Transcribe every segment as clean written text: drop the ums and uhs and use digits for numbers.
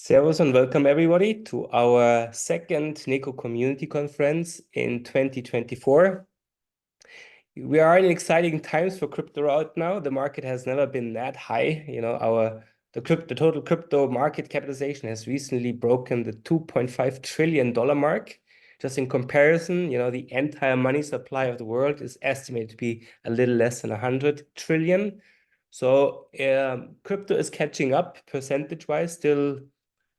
Servus and welcome everybody to our second Neco Community Conference in 2024. We are in exciting times for crypto right now. The market has never been that high. The total crypto market capitalization has recently broken the $2.5 trillion mark. Just in comparison, the entire money supply of the world is estimated to be a little less than 100 trillion. So crypto is catching up percentage-wise, still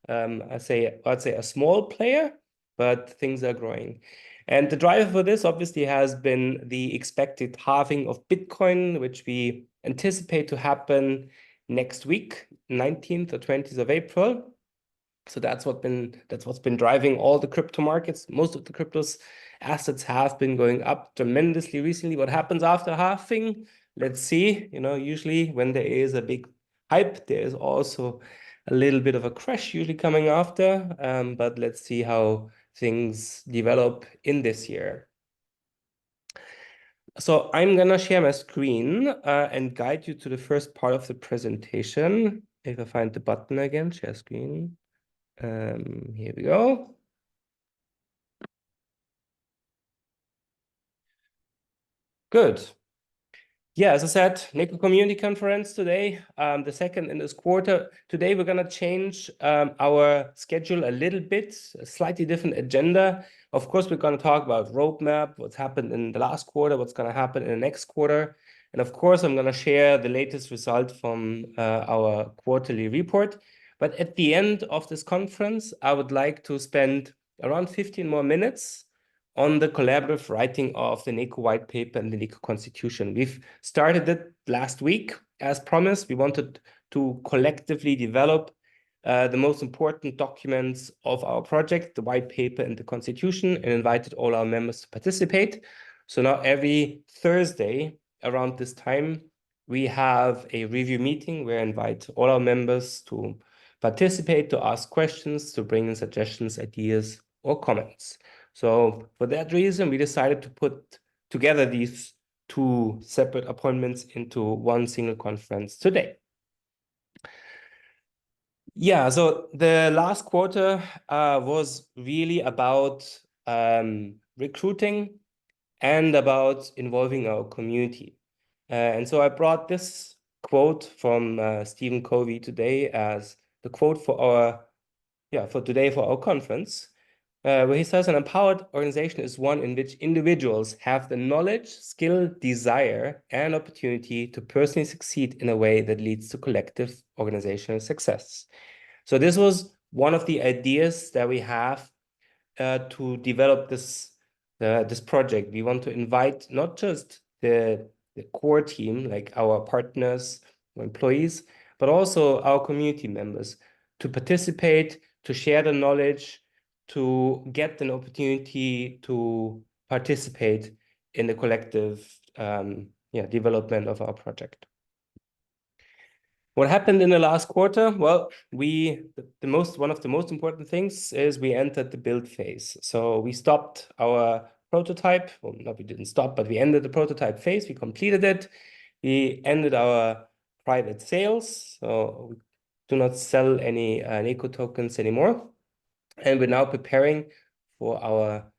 I'd say a small player, but things are growing. And the driver for this obviously has been the expected halving of Bitcoin, which we anticipate to happen next week, 19th or 20th of April. So that's what's been driving all the crypto markets. Most of the cryptos assets have been going up tremendously recently. What happens after halving? Let's see. Usually when there is a big hype, there is also a little bit of a crash usually coming after. But let's see how things develop in this year. So I'm gonna share my screen and guide you to the first part of the presentation. If I find the button again, share screen. Here we go. Good. Yeah, as I said, Neco Community Conference today, the second in this quarter. Today, we're going to change our schedule a little bit, a slightly different agenda. Of course, we're going to talk about roadmap, what's happened in the last quarter, what's going to happen in the next quarter. And of course, I'm going to share the latest result from our quarterly report. But at the end of this conference, I would like to spend around 15 more minutes on the collaborative writing of the Neco White Paper and the Neco Constitution. We've started it last week. As promised, we wanted to collectively develop the most important documents of our project, the White Paper and the Constitution, and invited all our members to participate. So now every Thursday around this time, we have a review meeting where I invite all our members to participate, to ask questions, to bring in suggestions, ideas, or comments. So for that reason, we decided to put together these two separate appointments into one single conference today. Yeah, so the last quarter was really about recruiting and about involving our community. And so I brought this quote from Stephen Covey today as the quote for today for our conference. Where he says an empowered organization is one in which individuals have the knowledge, skill, desire, and opportunity to personally succeed in a way that leads to collective organizational success. So this was one of the ideas that we have to develop this project. We want to invite not just the core team, like our partners or employees, but also our community members to participate, to share the knowledge, to get an opportunity to participate in the collective development of our project. What happened in the last quarter? Well, one of the most important things is we entered the build phase. So we stopped our prototype. Well, no, we didn't stop, but we ended the prototype phase. We completed it. We ended our private sales. So we do not sell any Neco tokens anymore. And we're now preparing for our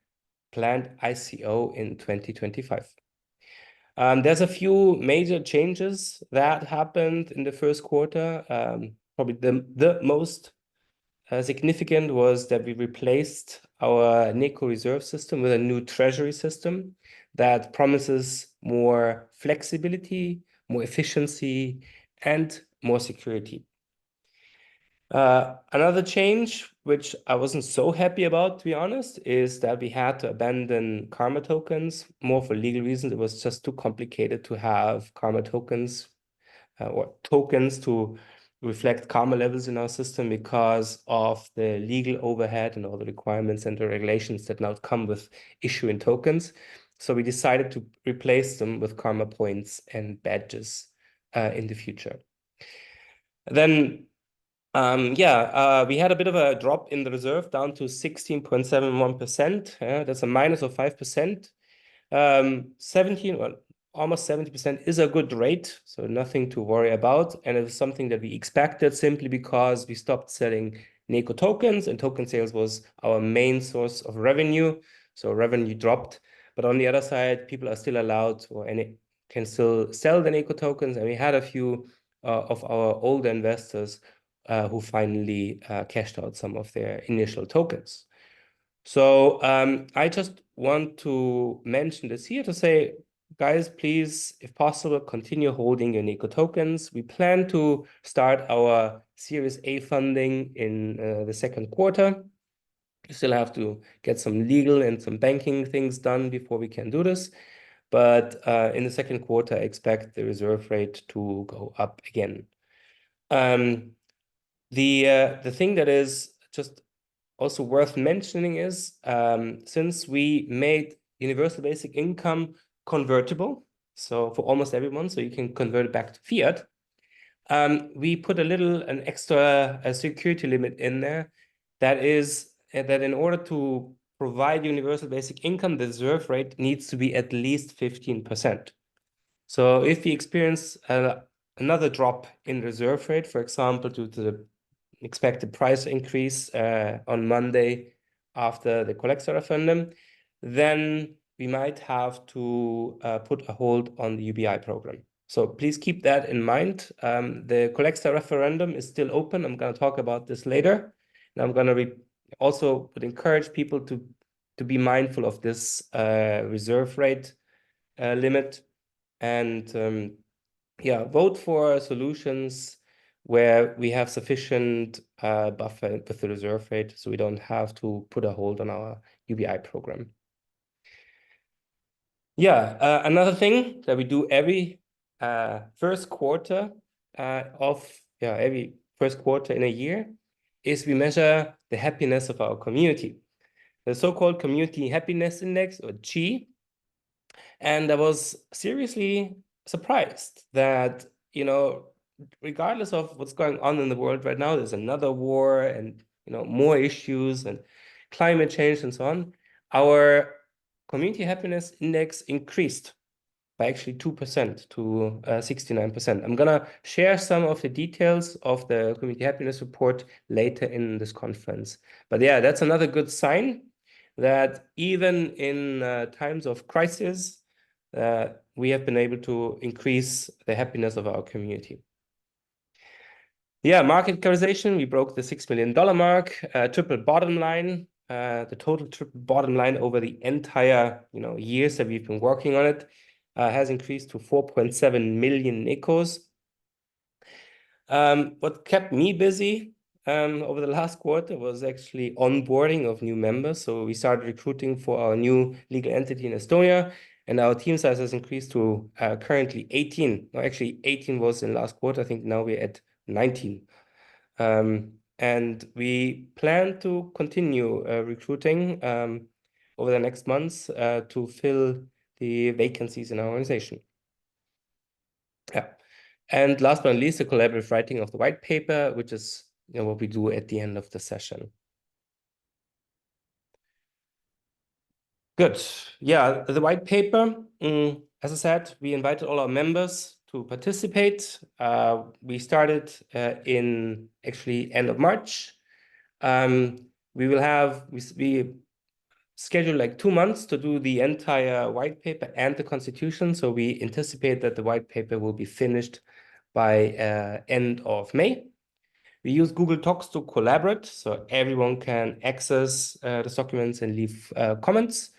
planned ICO in 2025. There's a few major changes that happened in the first quarter. Probably the most significant was that we replaced our Neco reserve system with a new treasury system that promises more flexibility, more efficiency, and more security. Another change, which I wasn't so happy about, to be honest, is that we had to abandon Karma tokens, more for legal reasons. It was just too complicated to have Karma tokens or tokens to reflect Karma levels in our system because of the legal overhead and all the requirements and the regulations that now come with issuing tokens. So we decided to replace them with Karma points and badges in the future. Then we had a bit of a drop in the reserve down to 16.71%. That's a minus of 5%. 17, almost 70% is a good rate, so nothing to worry about. And it was something that we expected simply because we stopped selling Neco tokens, and token sales was our main source of revenue. So revenue dropped. But on the other side, people are still allowed and can still sell the Neco tokens. And we had a few of our older investors who finally cashed out some of their initial tokens. So I just want to mention this here to say, guys, please, if possible, continue holding your Neco tokens. We plan to start our Series A funding in the second quarter. You still have to get some legal and some banking things done before we can do this. But in the second quarter, I expect the reserve rate to go up again. The thing that is just also worth mentioning is since we made universal basic income convertible, so for almost everyone, so you can convert it back to fiat, we put an extra security limit in there that is that in order to provide universal basic income, the reserve rate needs to be at least 15%. So if we experience another drop in reserve rate, for example, due to the expected price increase on Monday after the collector referendum, then we might have to put a hold on the UBI program. So please keep that in mind. The collector referendum is still open. I'm going to talk about this later. And I'm going to also would encourage people to be mindful of this reserve rate limit and yeah, vote for solutions where we have sufficient buffer with the reserve rate, so we don't have to put a hold on our UBI program. Yeah, another thing that we do every first quarter every first quarter in a year is we measure the happiness of our community. The so-called Community Happiness Index, or G. And I was seriously surprised that, regardless of what's going on in the world right now, there's another war and, more issues and climate change and so on. Our community happiness index increased by actually 2% to 69%. I'm going to share some of the details of the community happiness report later in this conference. But yeah, that's another good sign that even in times of crisis, we have been able to increase the happiness of our community. Yeah, market capitalization, we broke the $6 million mark, triple bottom line. The total triple bottom line over the entire years that we've been working on it has increased to 4.7 million Necos. What kept me busy over the last quarter was actually onboarding of new members. So we started recruiting for our new legal entity in Estonia, and our team size has increased to currently 18. No, actually 18 was in last quarter. I think now we're at 19. And we plan to continue recruiting over the next months to fill the vacancies in our organization. Yeah. And last but not least, the collaborative writing of the white paper, which is what we do at the end of the session. Good. Yeah, the white paper, as I said, we invited all our members to participate. We started in actually end of March. We scheduled like 2 months to do the entire white paper and the constitution. So we anticipate that the white paper will be finished by end of May. We use Google Docs to collaborate, so everyone can access the documents and leave comments.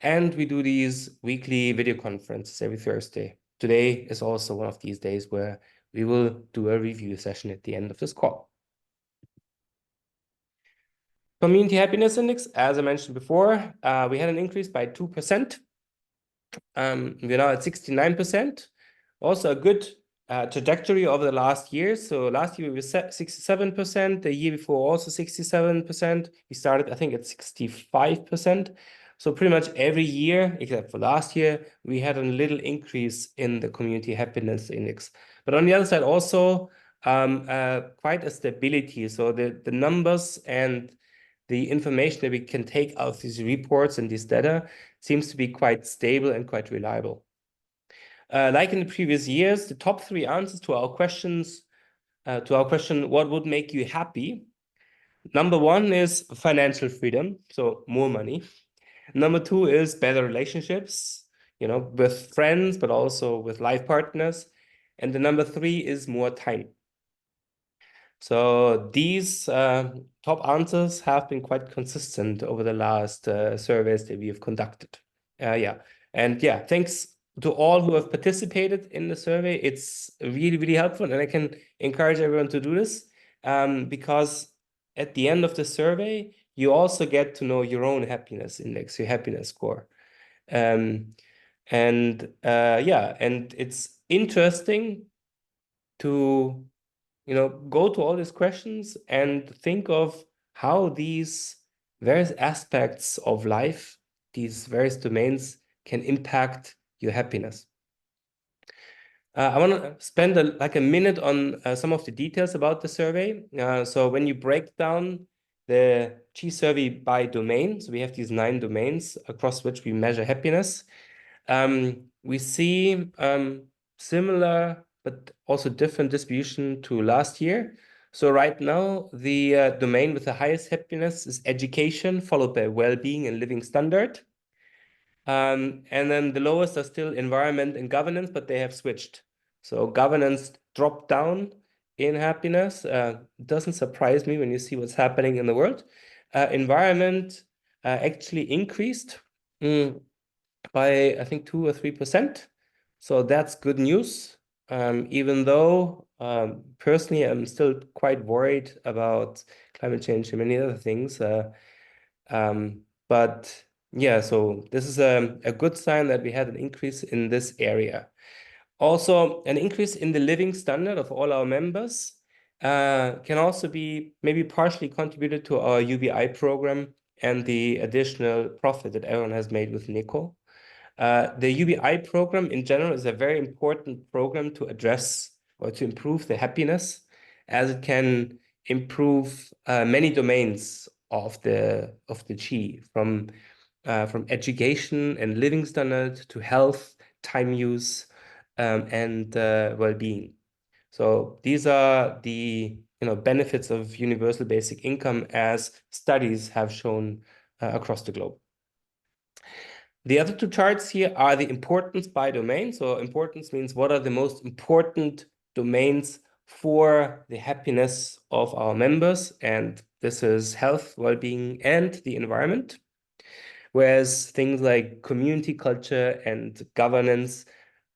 And we do these weekly video conferences every Thursday. Today is also one of these days where we will do a review session at the end of this call. Community Happiness Index, as I mentioned before, we had an increase by 2%. We're now at 69%. Also a good trajectory over the last year. So last year we were 67%. The year before also 67%. We started, I think, at 65%. So pretty much every year, except for last year, we had a little increase in the Community Happiness Index. But on the other side, also quite a stability. So the numbers and the information that we can take out of these reports and this data seems to be quite stable and quite reliable. Like in the previous years, the top 3 answers to our question, what would make you happy, Number one is financial freedom, so more money. Number two is better relationships, with friends, but also with life partners. And the number three is more time. So these top answers have been quite consistent over the last surveys that we have conducted. Yeah. And yeah, thanks to all who have participated in the survey. It's really, really helpful. And I can encourage everyone to do this because at the end of the survey, you also get to know your own happiness index, your happiness score. Yeah, and it's interesting to go to all these questions and think of how these various aspects of life, these various domains, can impact your happiness. I want to spend like a minute on some of the details about the survey. So when you break down the G survey by domain, so we have these 9 domains across which we measure happiness. We see similar but also different distribution to last year. So right now, the domain with the highest happiness is education, followed by well-being and living standard. And then the lowest are still environment and governance, but they have switched. So governance dropped down in happiness. Doesn't surprise me when you see what's happening in the world. Environment actually increased. By I think 2 or 3%. So that's good news. Even though personally I'm still quite worried about climate change and many other things. But yeah, so this is a good sign that we had an increase in this area. Also, an increase in the living standard of all our members can also be maybe partially contributed to our UBI program and the additional profit that everyone has made with Neco. The UBI program in general is a very important program to address or to improve the happiness, as it can improve many domains of the G, from education and living standard to health, time use, and well-being. So these are the benefits of universal basic income, as studies have shown across the globe. The other 2 charts here are the importance by domain. So importance means what are the most important domains for the happiness of our members. And this is health, well-being, and the environment. Whereas things like community culture and governance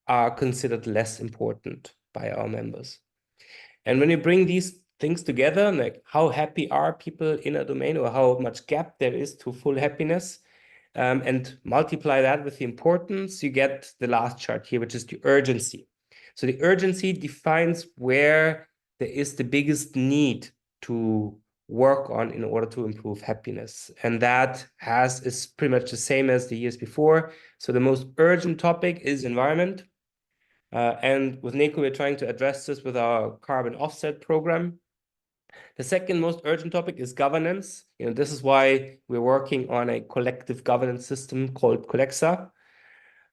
are considered less important by our members. And when you bring these things together, like how happy are people in a domain, or how much gap there is to full happiness, and multiply that with the importance, you get the last chart here, which is the urgency. So the urgency defines where there is the biggest need to work on in order to improve happiness. And that is pretty much the same as the years before. So the most urgent topic is environment. And with Neco, we're trying to address this with our carbon offset program. The second most urgent topic is governance. This is why we're working on a collective governance system called Colexa.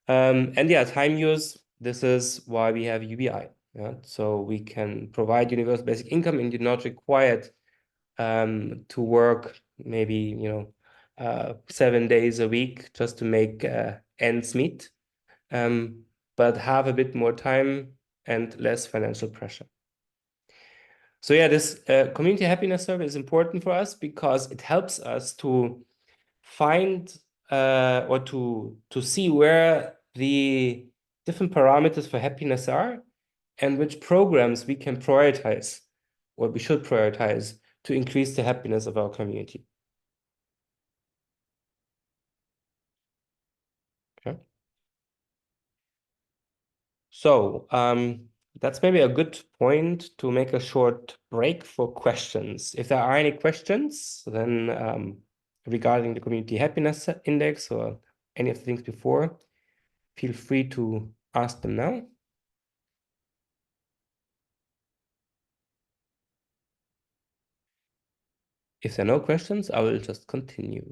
And yeah, time use, this is why we have UBI. Yeah? So we can provide universal basic income, and you're not required to work maybe 7 days a week just to make ends meet, but have a bit more time and less financial pressure. So yeah, this community happiness survey is important for us because it helps us to find or to see where the different parameters for happiness are, and which programs we can prioritize, or we should prioritize, to increase the happiness of our community. Okay. So that's maybe a good point to make a short break for questions. If there are any questions, then regarding the community happiness index or any of the things before, feel free to ask them now. If there are no questions, I will just continue.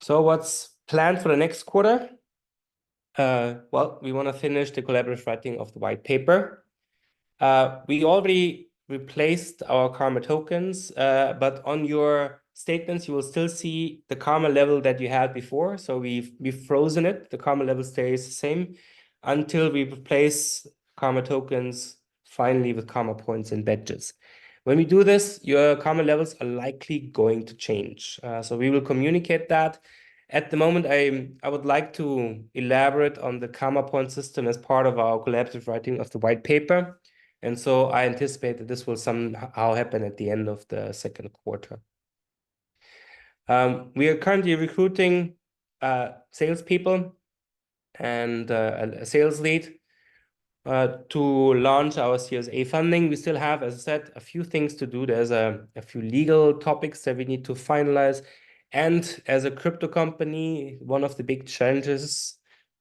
So what's planned for the next quarter? Well, we want to finish the collaborative writing of the white paper. We already replaced our Karma tokens, but on your statements, you will still see the Karma level that you had before. So we've frozen it. The Karma level stays the same until we replace Karma tokens finally with Karma points and badges. When we do this, your Karma levels are likely going to change. So we will communicate that. At the moment, I would like to elaborate on the Karma point system as part of our collaborative writing of the white paper. And so I anticipate that this will somehow happen at the end of the second quarter. We are currently recruiting salespeople and a sales lead to launch our Series A funding. We still have, as I said, a few things to do. There's a few legal topics that we need to finalize. And as a crypto company, one of the big challenges,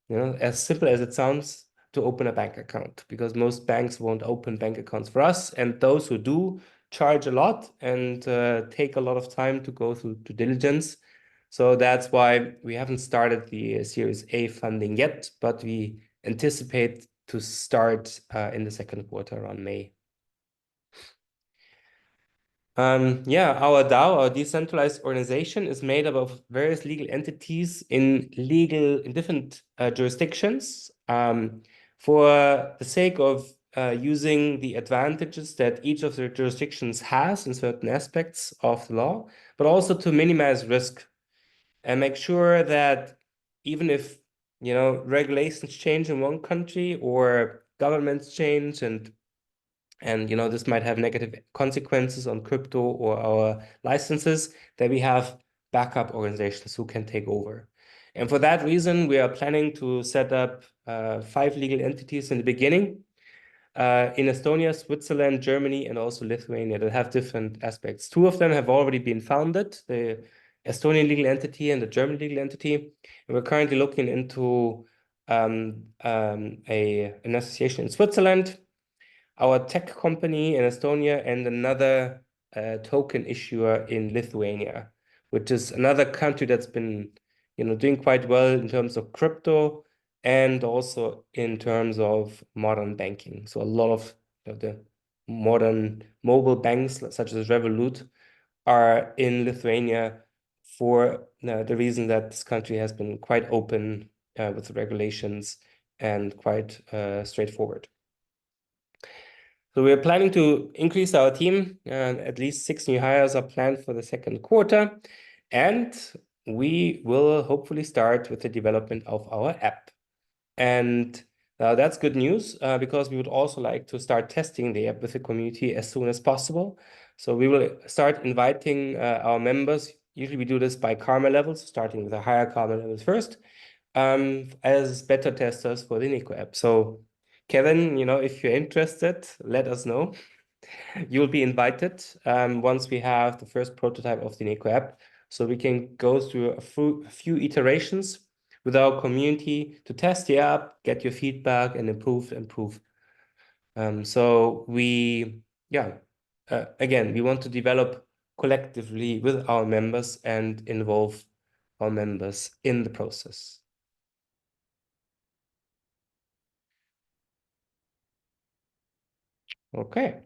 as simple as it sounds, to open a bank account, because most banks won't open bank accounts for us. And those who do charge a lot and take a lot of time to go through due diligence. So that's why we haven't started the Series A funding yet, but we anticipate to start in the second quarter around May. Our DAO, our decentralized organization, is made up of various legal entities in different jurisdictions. For the sake of using the advantages that each of the jurisdictions has in certain aspects of the law, but also to minimize risk and make sure that even if regulations change in one country or governments change and this might have negative consequences on crypto or our licenses, that we have backup organizations who can take over. And for that reason, we are planning to set up 5 legal entities in the beginning in Estonia, Switzerland, Germany, and also Lithuania that have different aspects. 2 of them have already been founded, the Estonian legal entity and the German legal entity. And we're currently looking into an association in Switzerland, our tech company in Estonia, and another token issuer in Lithuania, which is another country that's been doing quite well in terms of crypto and also in terms of modern banking. So a lot of the modern mobile banks, such as Revolut, are in Lithuania for the reason that this country has been quite open with the regulations and quite straightforward. So we're planning to increase our team, and at least 6 new hires are planned for the second quarter. And we will hopefully start with the development of our app. And that's good news because we would also like to start testing the app with the community as soon as possible. So we will start inviting our members. Usually we do this by karma levels, starting with the higher karma levels first, as beta testers for the Neco app. So Kevin, if you're interested, let us know. You'll be invited once we have the first prototype of the Neco app, so we can go through a few iterations with our community to test the app, get your feedback, and improve. So again, we want to develop collectively with our members and involve our members in the process. Okay.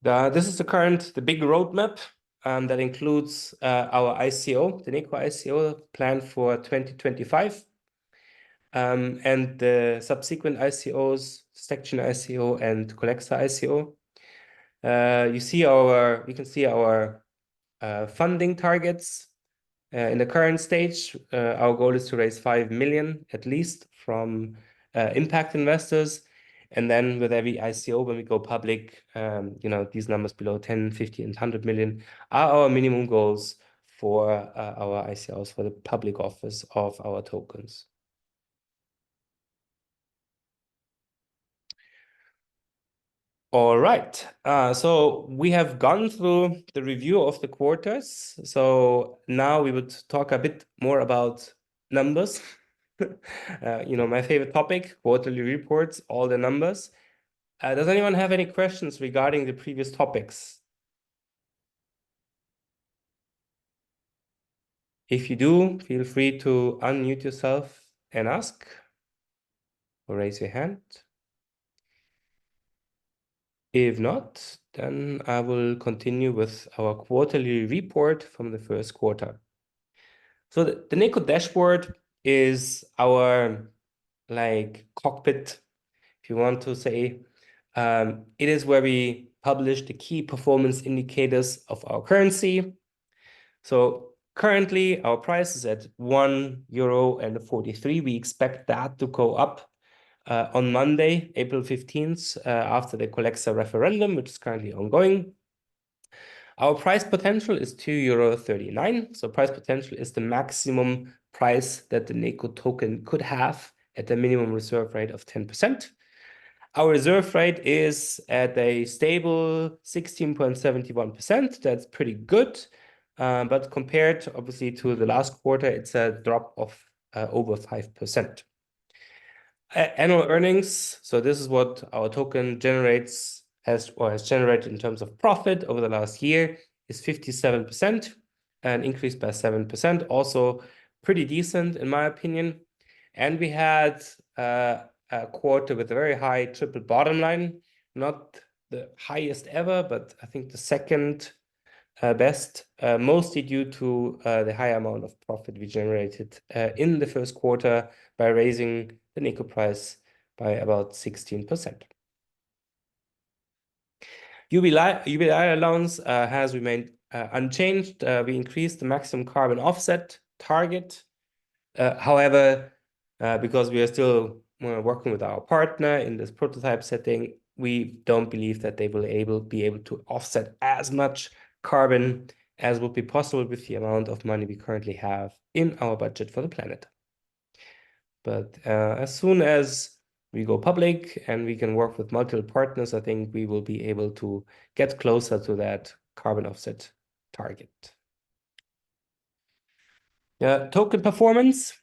This is the big roadmap that includes our ICO, the Neco ICO planned for 2025, and the subsequent ICOs, Section ICO and Collector ICO. You can see our funding targets. In the current stage, our goal is to raise 5 million at least from impact investors. And then with every ICO, when we go public, these numbers below 10, 50, and 100 million are our minimum goals for our ICOs, for the public office of our tokens. All right. So we have gone through the review of the quarters. So now we would talk a bit more about numbers. My favorite topic, quarterly reports, all the numbers. Does anyone have any questions regarding the previous topics? If you do, feel free to unmute yourself and ask or raise your hand. If not, then I will continue with our quarterly report from the first quarter. So the Neco dashboard is our like cockpit, if you want to say. It is where we publish the key performance indicators of our currency. So currently our price is at €1.43. We expect that to go up on Monday, April 15th, after the Colexa referendum, which is currently ongoing. Our price potential is €2.39. So price potential is the maximum price that the Neco token could have at the minimum reserve rate of 10%. Our reserve rate is at a stable 16.71%. That's pretty good. But compared, obviously, to the last quarter, it's a drop of over 5%. Annual earnings. So this is what our token generates has generated in terms of profit over the last year is 57%, an increase by 7%. Also pretty decent in my opinion. And we had a quarter with a very high triple bottom line, not the highest ever, but I think the second best, mostly due to the high amount of profit we generated in the first quarter by raising the Neco price by about 16%. UBI allowance has remained unchanged. We increased the maximum carbon offset target. However, because we are still working with our partner in this prototype setting, we don't believe that they will be able to offset as much carbon as would be possible with the amount of money we currently have in our budget for the planet. But as soon as we go public and we can work with multiple partners, I think we will be able to get closer to that carbon offset target. Token performance.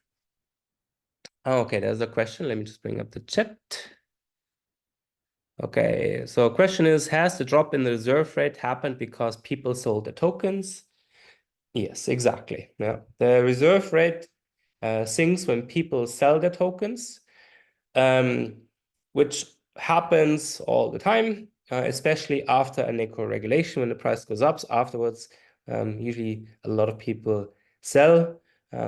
Okay, there's a question. Let me just bring up the chat. Okay, so question is, has the drop in the reserve rate happened because people sold the tokens? Yes, exactly. Yeah, the reserve rate sinks when people sell their tokens, which happens all the time, especially after a Neco regulation. When the price goes up afterwards, usually a lot of people sell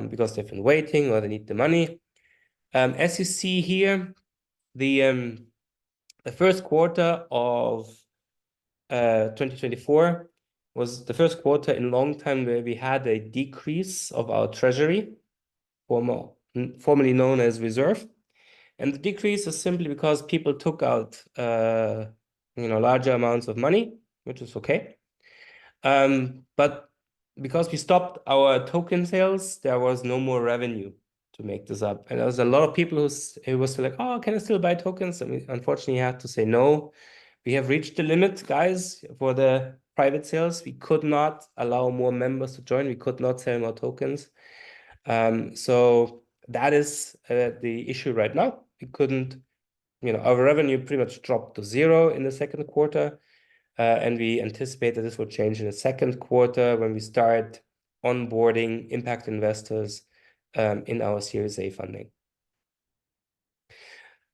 because they've been waiting or they need the money. As you see here, the first quarter of 2024 was the first quarter in a long time where we had a decrease of our treasury, formerly known as reserve. And the decrease is simply because people took out larger amounts of money, which is okay. But because we stopped our token sales, there was no more revenue to make this up. And there was a lot of people who was like, oh, can I still buy tokens? And we unfortunately had to say no. We have reached the limit, guys, for the private sales. We could not allow more members to join. We could not sell more tokens. So that is the issue right now. We couldn't, our revenue pretty much dropped to zero in the second quarter. And we anticipate that this will change in the second quarter when we start onboarding impact investors in our Series A funding.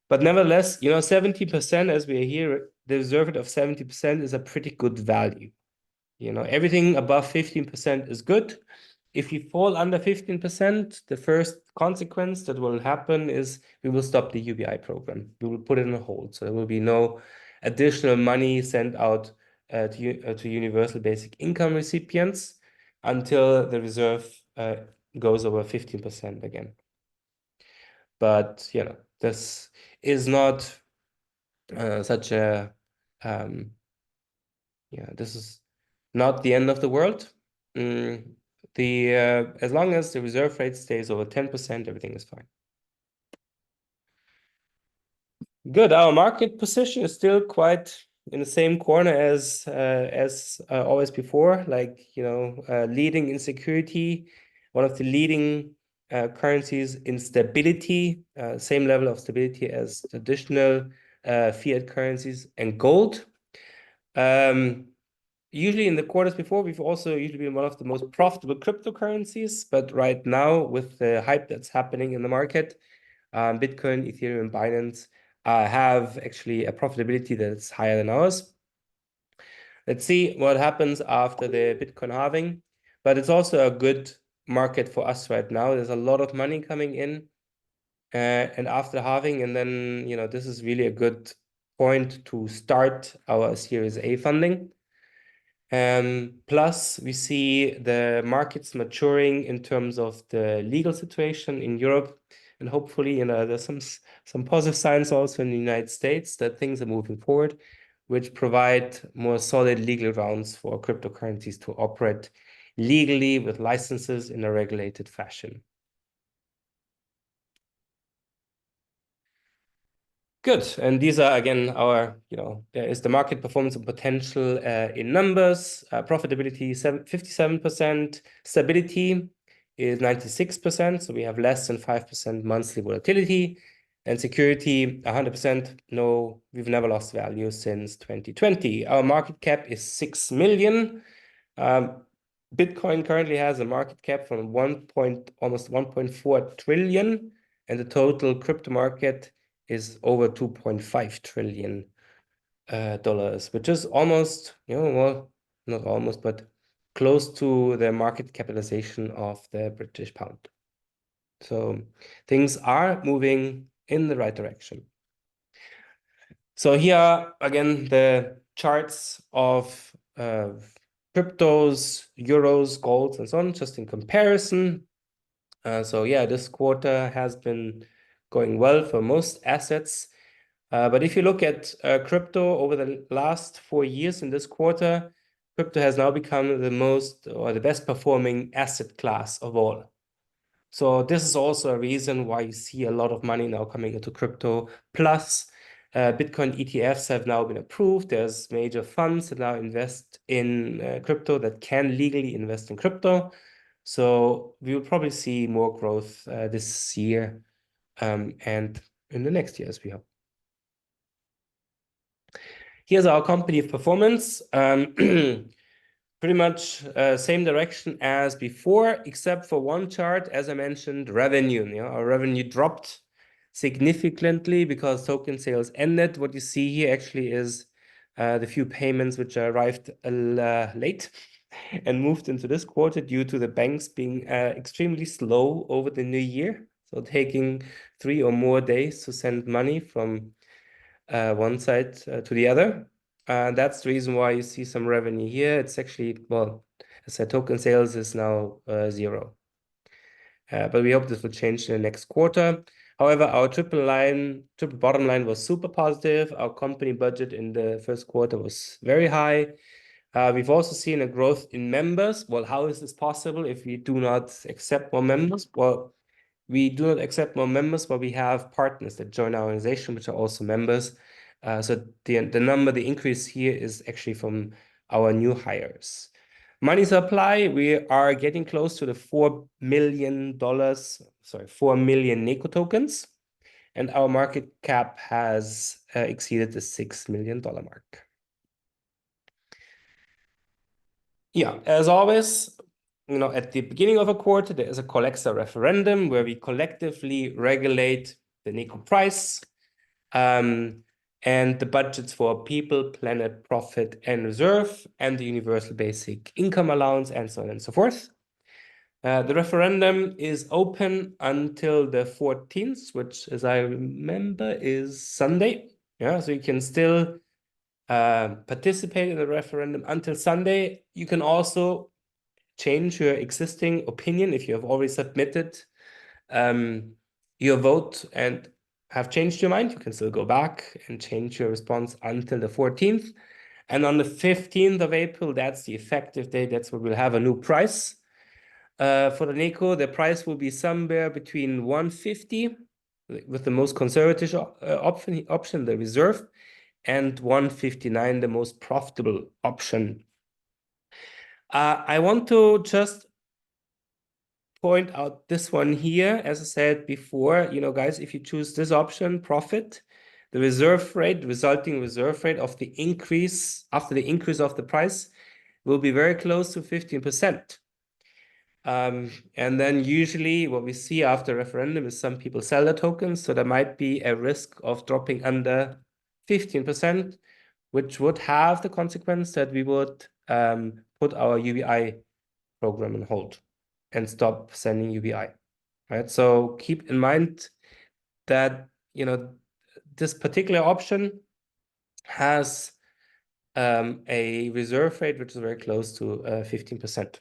But nevertheless, 70%, as we are here, the reserve rate of 70% is a pretty good value. Everything above 15% is good. If you fall under 15%, the first consequence that will happen is we will stop the UBI program. We will put it on hold. So there will be no additional money sent out to universal basic income recipients until the reserve goes over 15% again. But this is not such a this is not the end of the world. As long as the reserve rate stays over 10%, everything is fine. Good. Our market position is still quite in the same corner as always before, leading in security, one of the leading currencies in stability, same level of stability as traditional fiat currencies and gold. Usually in the quarters before, we've also usually been one of the most profitable cryptocurrencies, but right now with the hype that's happening in the market, Bitcoin, Ethereum, and Binance have actually a profitability that's higher than ours. let's see what happens after the Bitcoin halving. But it's also a good market for us right now. There's a lot of money coming in, and after halving, and then this is really a good point to start our Series A funding. Plus, we see the markets maturing in terms of the legal situation in Europe, and hopefully, there's some positive signs also in the United States that things are moving forward, which provide more solid legal grounds for cryptocurrencies to operate legally with licenses in a regulated fashion. Good. And these are, again, our, there is the market performance and potential in numbers. Profitability, 57%. Stability is 96%. So we have less than 5% monthly volatility. And security, 100%. No, we've never lost value since 2020. Our market cap is 6 million. Bitcoin currently has a market cap from almost 1.4 trillion. And the total crypto market is over $2.5 trillion, which is almost, well, not almost, but close to the market capitalization of the British pound. So things are moving in the right direction. So here, again, the charts of cryptos, euros, golds, and so on, just in comparison. So yeah, this quarter has been going well for most assets. But if you look at crypto over the last 4 years in this quarter, crypto has now become the most or the best performing asset class of all. So this is also a reason why you see a lot of money now coming into crypto. Plus, Bitcoin ETFs have now been approved. There's major funds that now invest in crypto that can legally invest in crypto. So we will probably see more growth this year and in the next years, we hope. Here's our company performance. Pretty much same direction as before, except for one chart, as I mentioned, revenue. Our revenue dropped significantly because token sales ended. What you see here actually is the few payments which arrived late and moved into this quarter due to the banks being extremely slow over the new year. So taking 3 or more days to send money from one side to the other. That's the reason why you see some revenue here. It's actually, well, as I said, token sales is now 0. But we hope this will change in the next quarter. However, our triple bottom line was super positive. Our company budget in the first quarter was very high. We've also seen a growth in members. Well, how is this possible if we do not accept more members? Well, we do not accept more members, but we have partners that join our organization, which are also members. So the increase here is actually from our new hires. Money supply, we are getting close to the $4 million, 4 million Neco tokens. And our market cap has exceeded the $6 million mark. Yeah, as always, at the beginning of a quarter, there is a Collector referendum where we collectively regulate the Neco price and the budgets for people, planet, profit, and reserve, and the universal basic income allowance, and so on and so forth. The referendum is open until the 14th, which, as I remember, is Sunday. Yeah, so you can still participate in the referendum until Sunday. You can also change your existing opinion if you have already submitted your vote and have changed your mind. You can still go back and change your response until the 14th. And on the 15th of April, that's the effective date. That's where we'll have a new price. For the Neco, the price will be somewhere between 150 with the most conservative option, the reserve, and 159, the most profitable option. I want to just point out this one here. As I said before, guys, if you choose this option, profit, the resulting reserve rate of the increase after the increase of the price will be very close to 15%. And then usually what we see after referendum is some people sell their tokens. So there might be a risk of dropping under 15%, which would have the consequence that we would put our UBI program on hold and stop sending UBI, right? So keep in mind that, this particular option has a reserve rate which is very close to 15%,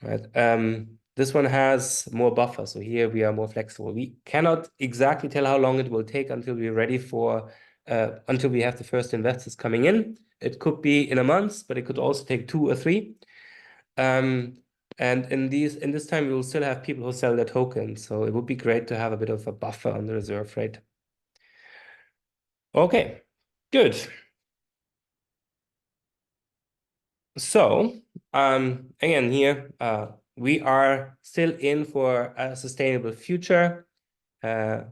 right? This one has more buffer, so here we are more flexible. We cannot exactly tell how long it will take until we're ready for, until we have the first investors coming in. It could be in a month, but it could also take 2 or 3. And in this time, we will still have people who sell their tokens, so it would be great to have a bit of a buffer on the reserve rate. Okay, good. So again, here we are still in for a sustainable future.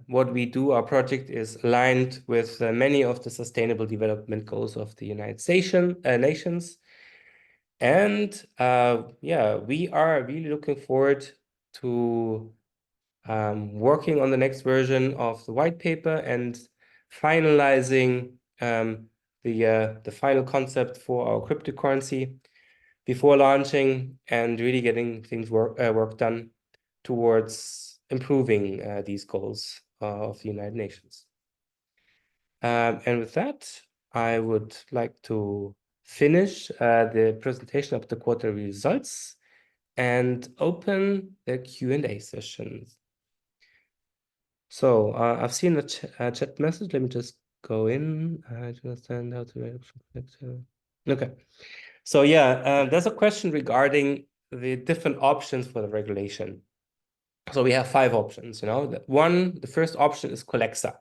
What we do, our project is aligned with many of the sustainable development goals of the United Nations. And yeah, we are really looking forward to working on the next version of the white paper and finalizing the final concept for our cryptocurrency before launching and really getting things work done towards improving these goals of the United Nations. And with that, I would like to finish the presentation of the quarterly results and open the Q&A sessions. So I've seen a chat message. Let me just go in. I to understand how to okay. So yeah, there's a question regarding the different options for the regulation. So we have 5 options, The first option is Colexa.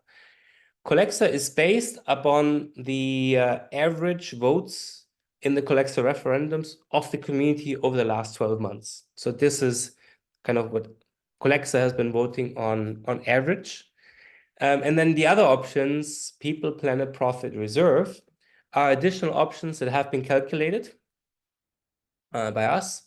Colexa is based upon the average votes in the Colexa referendums of the community over the last 12 months. So this is kind of what Colexa has been voting on average. And then the other options, People, Planet, Profit, Reserve, are additional options that have been calculated by us,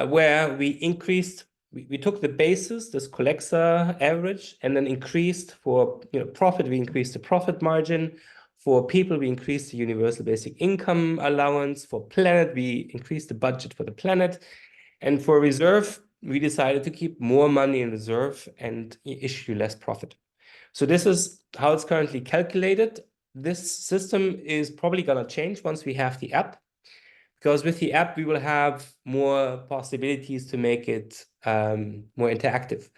where we took the basis, this Colexa average, and then increased for profit, we increased the profit margin. For people, we increased the universal basic income allowance. For planet, we increased the budget for the planet. And for reserve, we decided to keep more money in reserve and issue less profit. So this is how it's currently calculated. This system is probably going to change once we have the app, because with the app, we will have more possibilities to make it more interactive.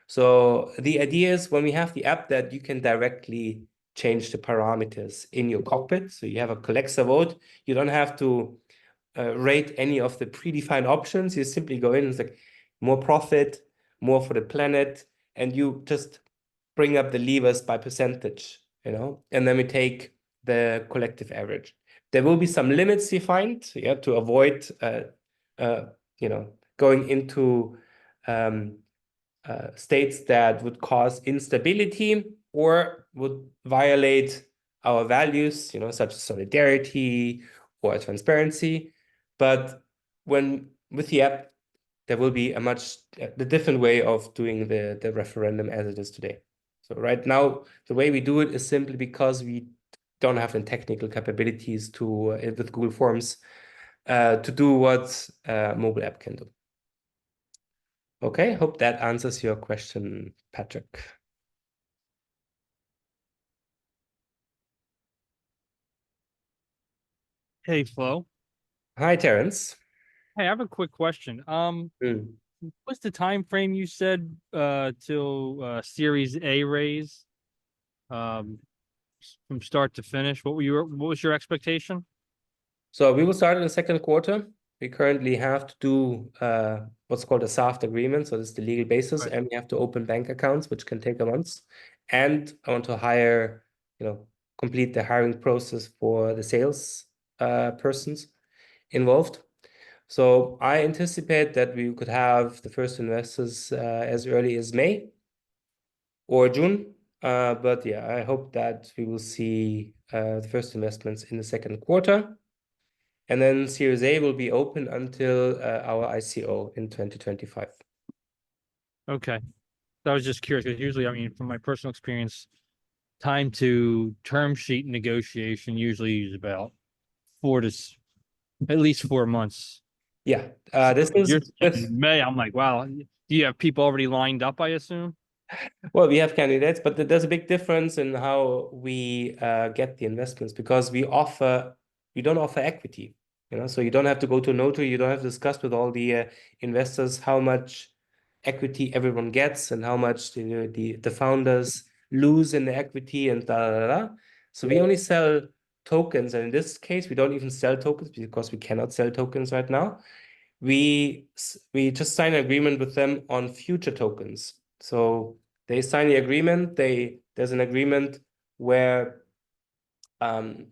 So the idea is when we have the app that you can directly change the parameters in your cockpit. So you have a Colexa vote. You don't have to rate any of the predefined options. You simply go in and it's like more profit, more for the planet, and you just bring up the levers by percentage, and then we take the collective average. There will be some limits defined, to avoid, going into states that would cause instability or would violate our values, such as solidarity or transparency. But with the app, there will be the different way of doing the referendum as it is today. So right now, the way we do it is simply because we don't have the technical capabilities to with Google Forms to do what a mobile app can do. Okay, hope that answers your question, Patrick. Hey, Flo. Hi, Terence. Hey, I have a quick question. Mm. What's the time frame you said till Series A raise? Um, from start to finish. What was your expectation? So we will start in the second quarter. We currently have to do what's called a SAFT agreement. So this is the legal basis, Right. and we have to open bank accounts, which can take a month. And I want to hire, complete the hiring process for the sales persons involved. So I anticipate that we could have the first investors as early as May or June. But yeah, I hope that we will see the first investments in the second quarter. And then Series A will be open until our ICO in 2025. Okay. I was just curious because usually, I mean, from my personal experience, time to term sheet negotiation usually is about at least 4 months. Yeah, So this you're is this. saying May. I'm like, wow. Do you have people already lined up, I assume? Well, we have candidates, but there's a big difference in how we get the investments because we don't offer equity, so you don't have to go to a notary, you don't have to discuss with all the investors how much equity everyone gets and how much the founders lose in the equity and da da da. So we only sell tokens, and in this case, we don't even sell tokens because we cannot sell tokens right now. We just sign an agreement with them on future tokens. So they sign the agreement. There's an agreement where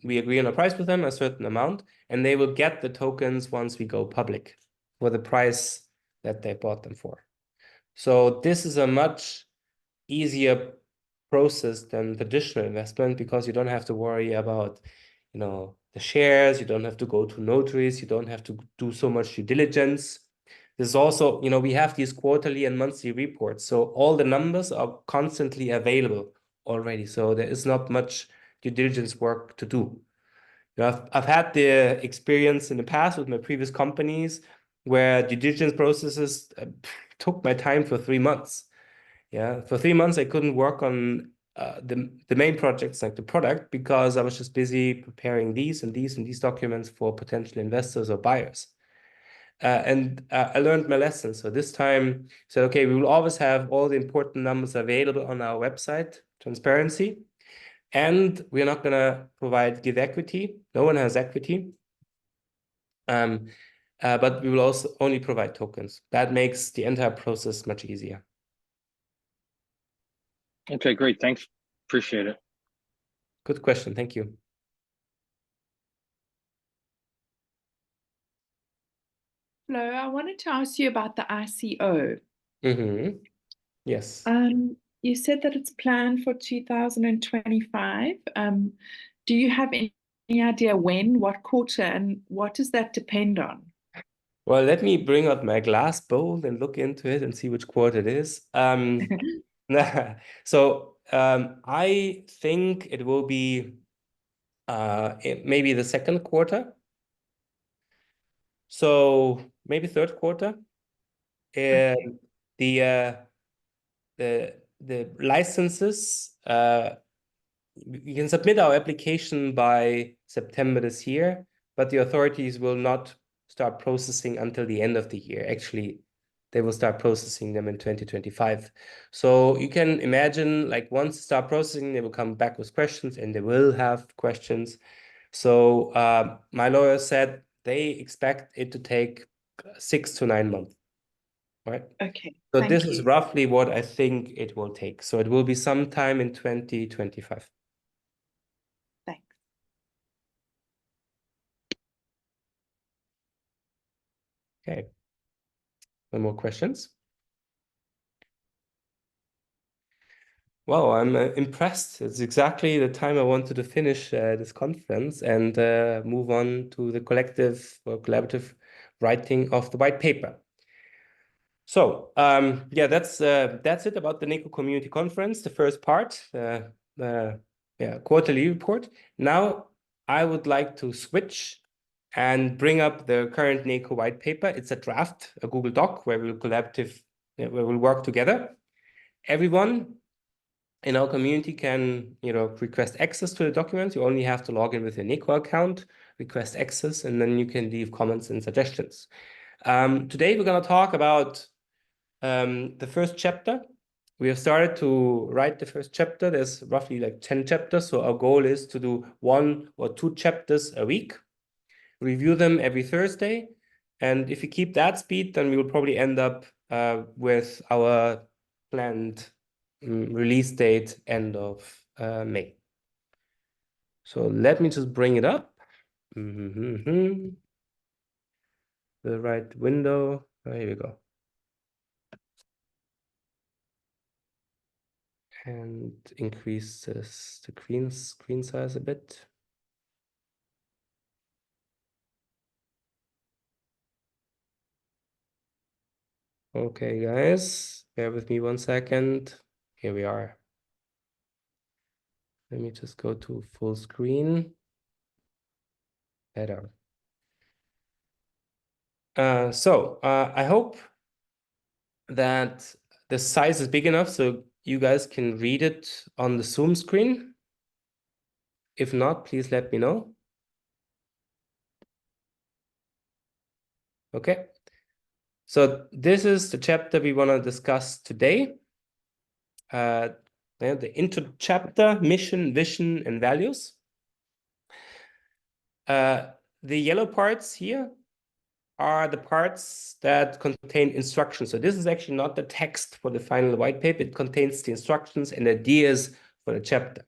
we agree on a price with them, a certain amount, and they will get the tokens once we go public for the price that they bought them for. So this is a much easier process than traditional investment because you don't have to worry about, the shares. You don't have to go to notaries. You don't have to do so much due diligence. There's also, we have these quarterly and monthly reports. So all the numbers are constantly available already. So there is not much due diligence work to do. I've had the experience in the past with my previous companies where due diligence processes took my time for 3 months. Yeah, for 3 months I couldn't work on the main projects like the product because I was just busy preparing these and these and these documents for potential investors or buyers. And I learned my lesson. So this time, said, okay, we will always have all the important numbers available on our website, transparency, and we're not going to give equity. No one has equity. But we will also only provide tokens. That makes the entire process much easier. Okay, great. Thanks. Appreciate it. Good question. Thank you. Flo, I wanted to ask you about the ICO. Yes. You said that it's planned for 2025. Do you have any idea when, what quarter, and what does that depend on? Well, let me bring out my glass bowl and look into it and see which quarter it is. So I think it will be maybe the second quarter. So maybe third quarter. Okay. The licenses, we can submit our application by September this year, but the authorities will not start processing until the end of the year. Actually, they will start processing them in 2025. So you can imagine, like, once they start processing, they will come back with questions, and they will have questions. So my lawyer said they expect it to take 6 to 9 months, right? Okay. So Thank this you. is roughly what I think it will take. So it will be sometime in 2025. Thanks. Okay. No more questions? Wow, I'm impressed. It's exactly the time I wanted to finish this conference and move on to the collective or collaborative writing of the white paper. So yeah, that's it about the Neco Community Conference, the first part, quarterly report. Now I would like to switch and bring up the current Neco white paper. It's a draft, a Google Doc where where we'll work together. Everyone in our community can, request access to the documents. You only have to log in with your Neco account, request access, and then you can leave comments and suggestions. Today we're going to talk about the first chapter. We have started to write the first chapter. There's roughly like 10 chapters. So our goal is to do 1 or 2 chapters a week, review them every Thursday. And if we keep that speed, then we will probably end up with our planned release date end of May. So let me just bring it up. The right window. Oh, here we go. And increase the screen size a bit. Okay, guys, bear with me 1 second. Here we are. Let me just go to full screen. Better. I hope that the size is big enough so you guys can read it on the Zoom screen. If not, please let me know. Okay. So this is the chapter we want to discuss today. The intro chapter, mission, vision, and values. The yellow parts here are the parts that contain instructions. So this is actually not the text for the final white paper. It contains the instructions and ideas for the chapter.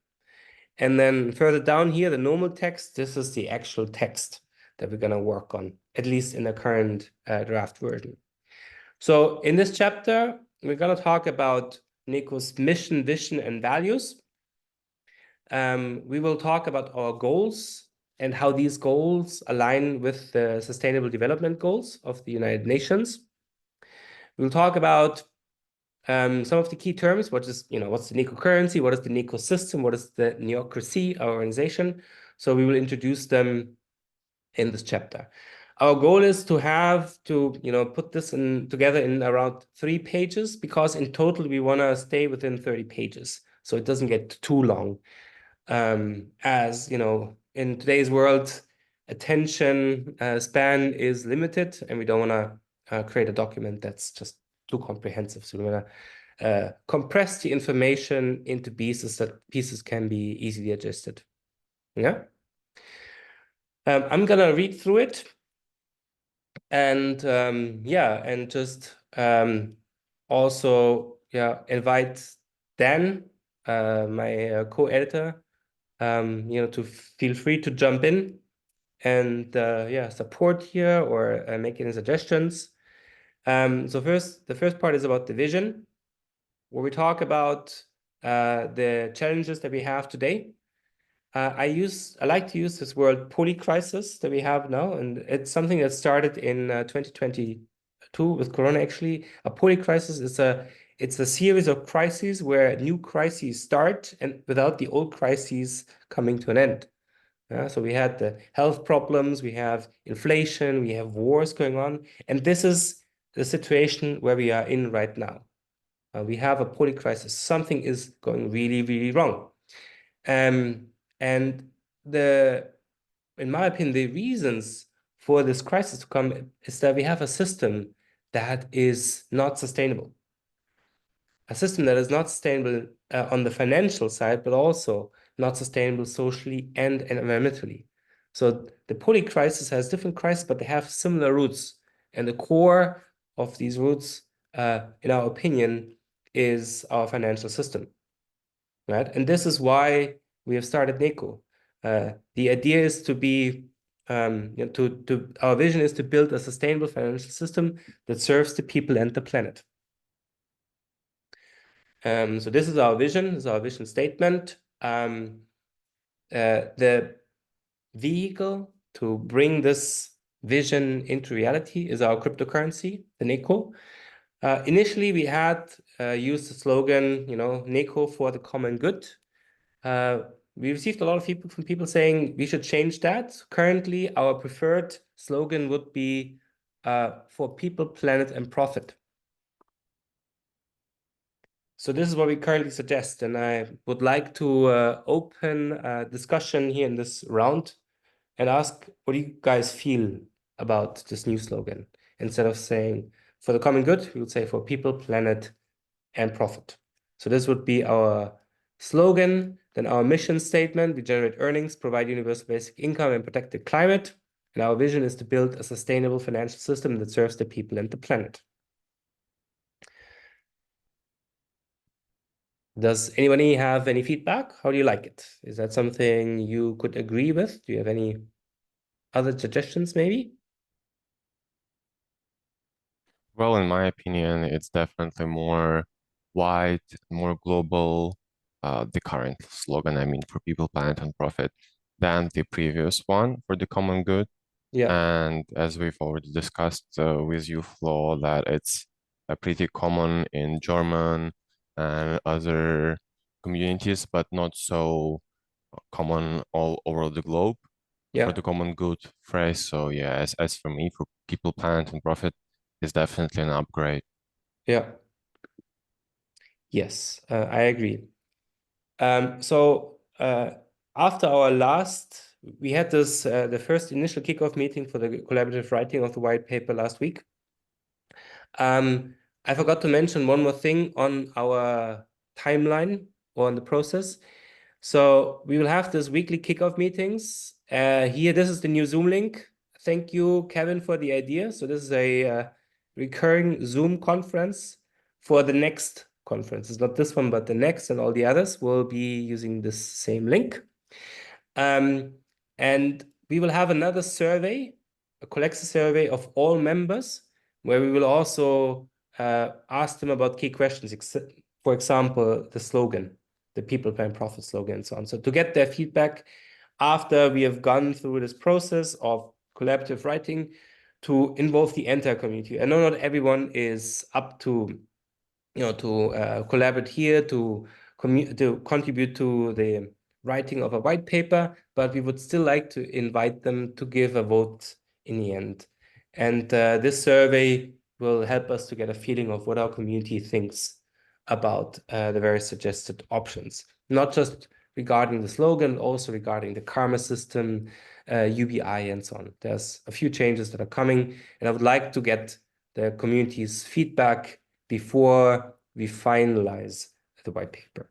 And then further down here, the normal text, this is the actual text that we're going to work on, at least in the current draft version. So in this chapter, we're going to talk about Neco's mission, vision, and values. We will talk about our goals and how these goals align with the Sustainable Development Goals of the United Nations. We'll talk about some of the key terms, what's the Neco currency, what is the Neco system, what is the neocracy, our organization. So we will introduce them in this chapter. Our goal is to put this together in around 3 pages, because in total we want to stay within 30 pages, so it doesn't get too long. As you know, in today's world, attention span is limited, and we don't want to create a document that's just too comprehensive. So we want to compress the information into pieces that can be easily adjusted. Yeah. I'm gonna read through it, and just also invite Dan, my co-editor, to feel free to jump in and support here or make any suggestions. So the first part is about the vision, where we talk about the challenges that we have today. I like to use this word polycrisis that we have now, and it's something that started in 2022 with Corona. Actually, a polycrisis is it's a series of crises where new crises start and without the old crises coming to an end. So we had the health problems, we have inflation, we have wars going on, and this is the situation where we are in right now. We have a polycrisis. Something is going really, really wrong. And in my opinion, the reasons for this crisis to come is that we have a system that is not sustainable. A system that is not sustainable on the financial side, but also not sustainable socially and environmentally. So the poly crisis has different crises, but they have similar roots. And the core of these roots, in our opinion, is our financial system. Right? And this is why we have started Neco. The idea is to be, our vision is to build a sustainable financial system that serves the people and the planet. So this is our vision, this is our vision statement. The vehicle to bring this vision into reality is our cryptocurrency, the Neco. Initially, we had used the slogan, Neco for the common good. We received a lot of feedback from people saying we should change that. Currently, our preferred slogan would be for people, planet, and profit. So this is what we currently suggest, and I would like to open a discussion here in this round and ask what do you guys feel about this new slogan. Instead of saying for the common good, we would say for people, planet, and profit. So this would be our slogan. Then our mission statement: we generate earnings, provide universal basic income, and protect the climate. And our vision is to build a sustainable financial system that serves the people and the planet. Does anybody have any feedback? How do you like it? Is that something you could agree with? Do you have any other suggestions, maybe? Well, in my opinion, it's definitely more wide, more global, the current slogan, I mean, for people, planet, and profit, than the previous one for the common good. Yeah. And as we've already discussed with you, Flo, that it's pretty common in German and other communities, but not so common all over the globe for the common good phrase. So yeah, as for me, for people, planet, and profit, is definitely an upgrade. Yeah. Yes, I agree. So after our last, we had this the first initial kickoff meeting for the collaborative writing of the white paper last week. I forgot to mention one more thing on our timeline or on the process. So we will have this weekly kickoff meetings. Here, this is the new Zoom link. Thank you, Kevin, for the idea. So this is a recurring Zoom conference for the next conference. It's not this one, but the next, and all the others will be using this same link. And we will have another survey, a collective survey of all members, where we will also ask them about key questions, for example, the slogan, the People Plan Profit slogan, and so on. So to get their feedback after we have gone through this process of collaborative writing to involve the entire community. I know not everyone is up to, to collaborate here, to contribute to the writing of a white paper, but we would still like to invite them to give a vote in the end. And this survey will help us to get a feeling of what our community thinks about the various suggested options, not just regarding the slogan, also regarding the karma system, UBI, and so on. There's a few changes that are coming, and I would like to get the community's feedback before we finalize the white paper.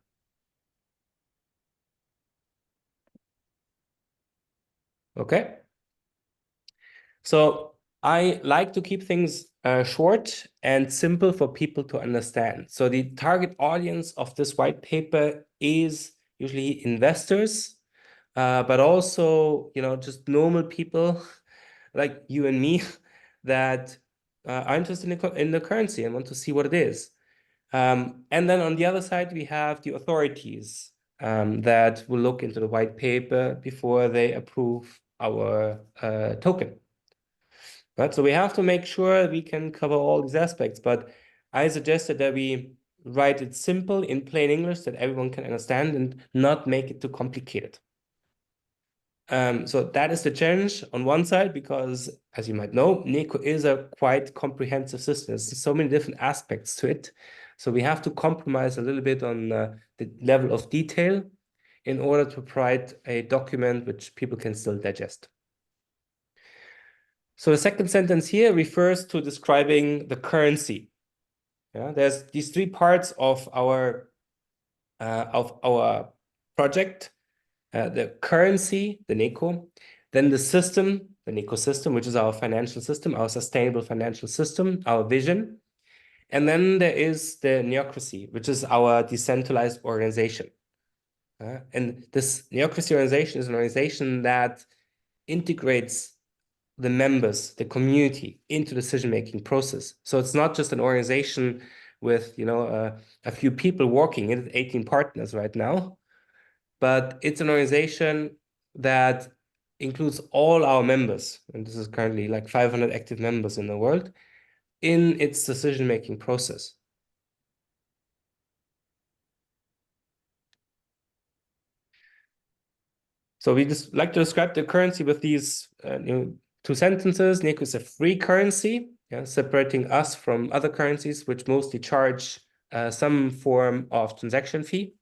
Okay. So I like to keep things short and simple for people to understand. So the target audience of this white paper is usually investors, but also, just normal people like you and me that are interested in the currency and want to see what it is. And then on the other side, we have the authorities that will look into the white paper before they approve our token. Right? So we have to make sure we can cover all these aspects, but I suggested that we write it simple in plain English that everyone can understand and not make it too complicated. So that is the challenge on one side, because as you might know, Neco is a quite comprehensive system. There's so many different aspects to it. So we have to compromise a little bit on the level of detail in order to provide a document which people can still digest. So the second sentence here refers to describing the currency. Yeah, there's these three parts of our project. The currency, the Neco, then the system, the Neco system, which is our financial system, our sustainable financial system, our vision. And then there is the neocracy, which is our decentralized organization. And this neocracy organization is an organization that integrates the members, the community, into the decision-making process. So it's not just an organization with, a few people working in it, 18 partners right now, but it's an organization that includes all our members, and this is currently like 500 active members in the world, in its decision-making process. So we just like to describe the currency with these two sentences. Neco is a free currency, separating us from other currencies, which mostly charge some form of transaction fee.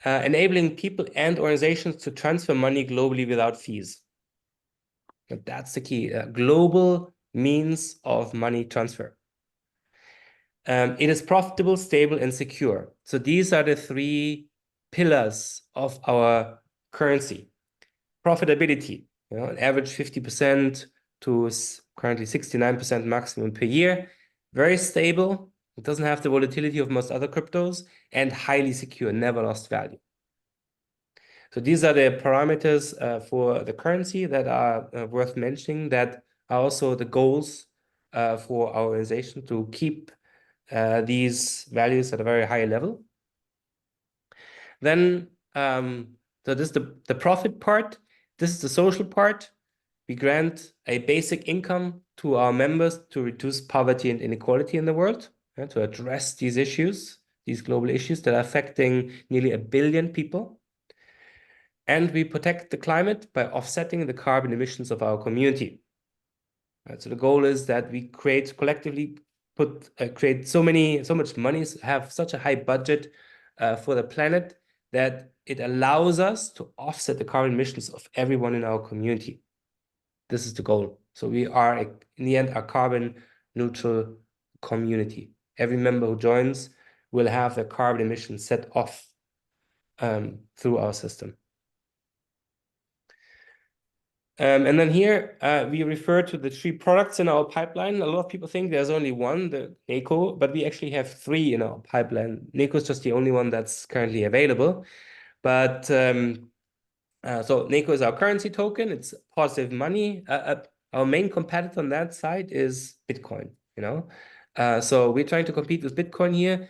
Enabling people and organizations to transfer money globally without fees. But that's the key, global means of money transfer. It is profitable, stable, and secure. So these are the three pillars of our currency. Profitability, an average 50% to currently 69% maximum per year. Very stable. It doesn't have the volatility of most other cryptos, and highly secure, never lost value. So these are the parameters for the currency that are worth mentioning, that are also the goals for our organization to keep these values at a very high level. Then, so this is the profit part. This is the social part. We grant a basic income to our members to reduce poverty and inequality in the world, to address these issues, these global issues that are affecting nearly 1 billion people. and we protect the climate by offsetting the carbon emissions of our community. Right, so the goal is that we collectively create so much money, have such a high budget for the planet that it allows us to offset the carbon emissions of everyone in our community. This is the goal. So we are, in the end, a carbon neutral community. Every member who joins will have their carbon emissions set off through our system. And then here we refer to the 3 products in our pipeline. A lot of people think there's only one, the Neco, but we actually have 3 in our pipeline. Neco is just the only one that's currently available. But so Neco is our currency token. It's positive money. Our main competitor on that side is Bitcoin. So we're trying to compete with Bitcoin here,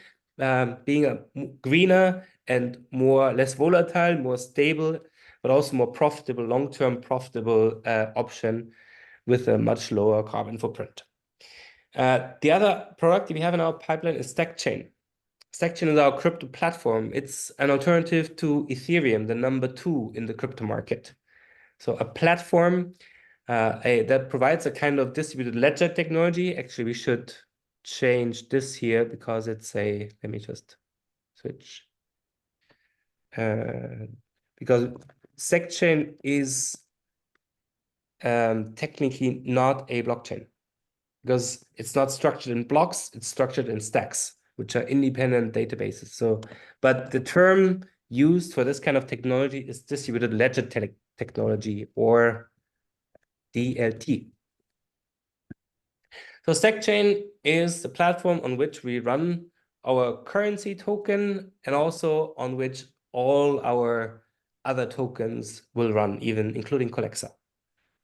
being a greener and less volatile, more stable, but also more profitable, long-term profitable option with a much lower carbon footprint. The other product we have in our pipeline is StackChain. StackChain is our crypto platform. It's an alternative to Ethereum, the number 2 in the crypto market. So a platform that provides a kind of distributed ledger technology. Actually, we should change this here because it's let me just switch. Because StackChain is technically not a blockchain because it's not structured in blocks, it's structured in stacks, which are independent databases. So, but the term used for this kind of technology is distributed ledger technology, or DLT. So StackChain is the platform on which we run our currency token and also on which all our other tokens will run, even including Colexa,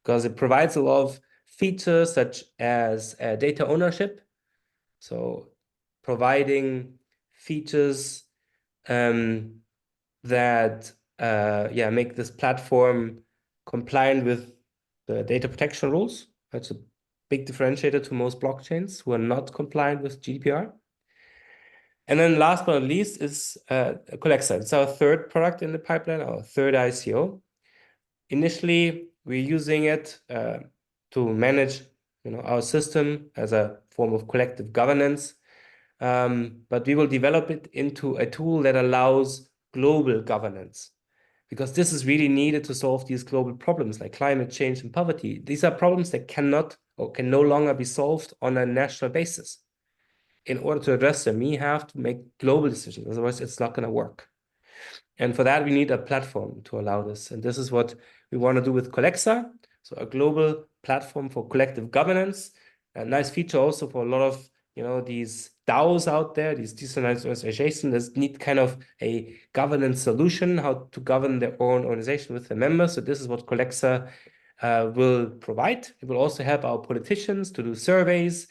because it provides a lot of features such as data ownership. So providing features that make this platform compliant with the data protection rules. That's a big differentiator to most blockchains who are not compliant with GDPR. And then last but not least is Colexa. It's our 3rd product in the pipeline, our 3rd ICO. Initially, we're using it to manage our system as a form of collective governance. But we will develop it into a tool that allows global governance, because this is really needed to solve these global problems like climate change and poverty. These are problems that cannot or can no longer be solved on a national basis. In order to address them, we have to make global decisions. Otherwise, it's not going to work. And for that, we need a platform to allow this. And this is what we want to do with Colexa. So a global platform for collective governance. A nice feature also for a lot of these DAOs out there, these decentralized organizations that need kind of a governance solution, how to govern their own organization with their members. So this is what Colexa will provide. It will also help our politicians to do surveys,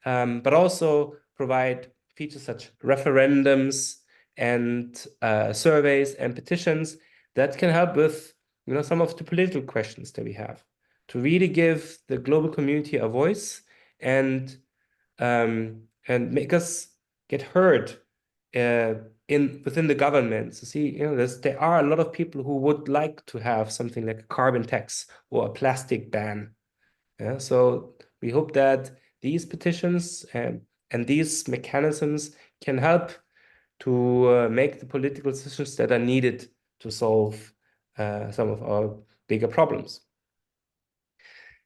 but also provide features such referendums and surveys and petitions that can help with some of the political questions that we have, to really give the global community a voice and make us get heard within the government. So see, there are a lot of people who would like to have something like a carbon tax or a plastic ban. Yeah, so we hope that these petitions and these mechanisms can help to make the political decisions that are needed to solve some of our bigger problems.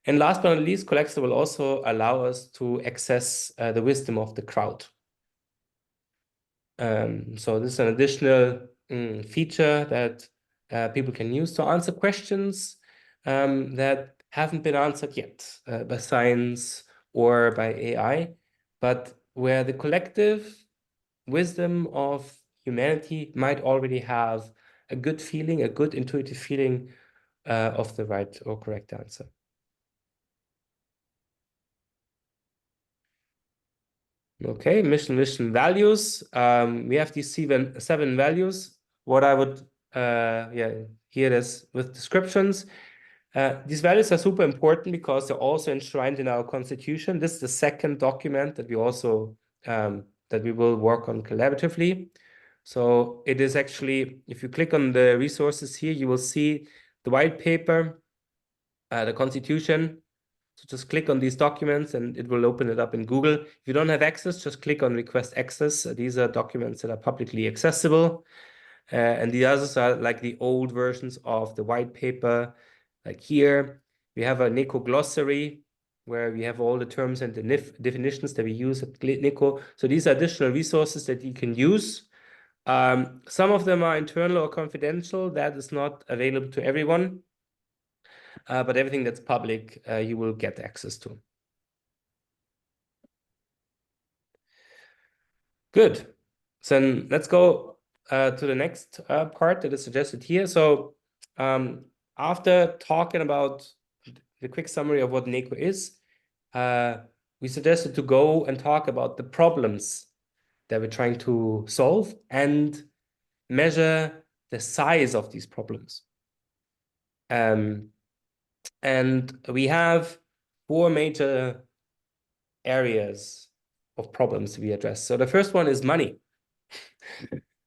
And last but not least, Colexa will also allow us to access the wisdom of the crowd. So this is an additional feature that people can use to answer questions that haven't been answered yet by science or by AI, but where the collective wisdom of humanity might already have a good feeling, a good intuitive feeling of the right or correct answer. Okay, mission, values. We have these 7 values. What I would here this with descriptions. These values are super important because they're also enshrined in our constitution. This is the 2nd document that we also that we will work on collaboratively. So it is actually, if you click on the resources here, you will see the white paper, the constitution. So just click on these documents and it will open it up in Google. If you don't have access, just click on request access. These are documents that are publicly accessible. And the others are like the old versions of the white paper. Like here, we have a Neco glossary where we have all the terms and the definitions that we use at Neco. So these are additional resources that you can use. Some of them are internal or confidential. That is not available to everyone. But everything that's public, you will get access to. Good. So then let's go to the next part that is suggested here. So after talking about the quick summary of what Neco is, we suggested to go and talk about the problems that we're trying to solve and measure the size of these problems. And we have 4 major areas of problems to be addressed. So the first one is money.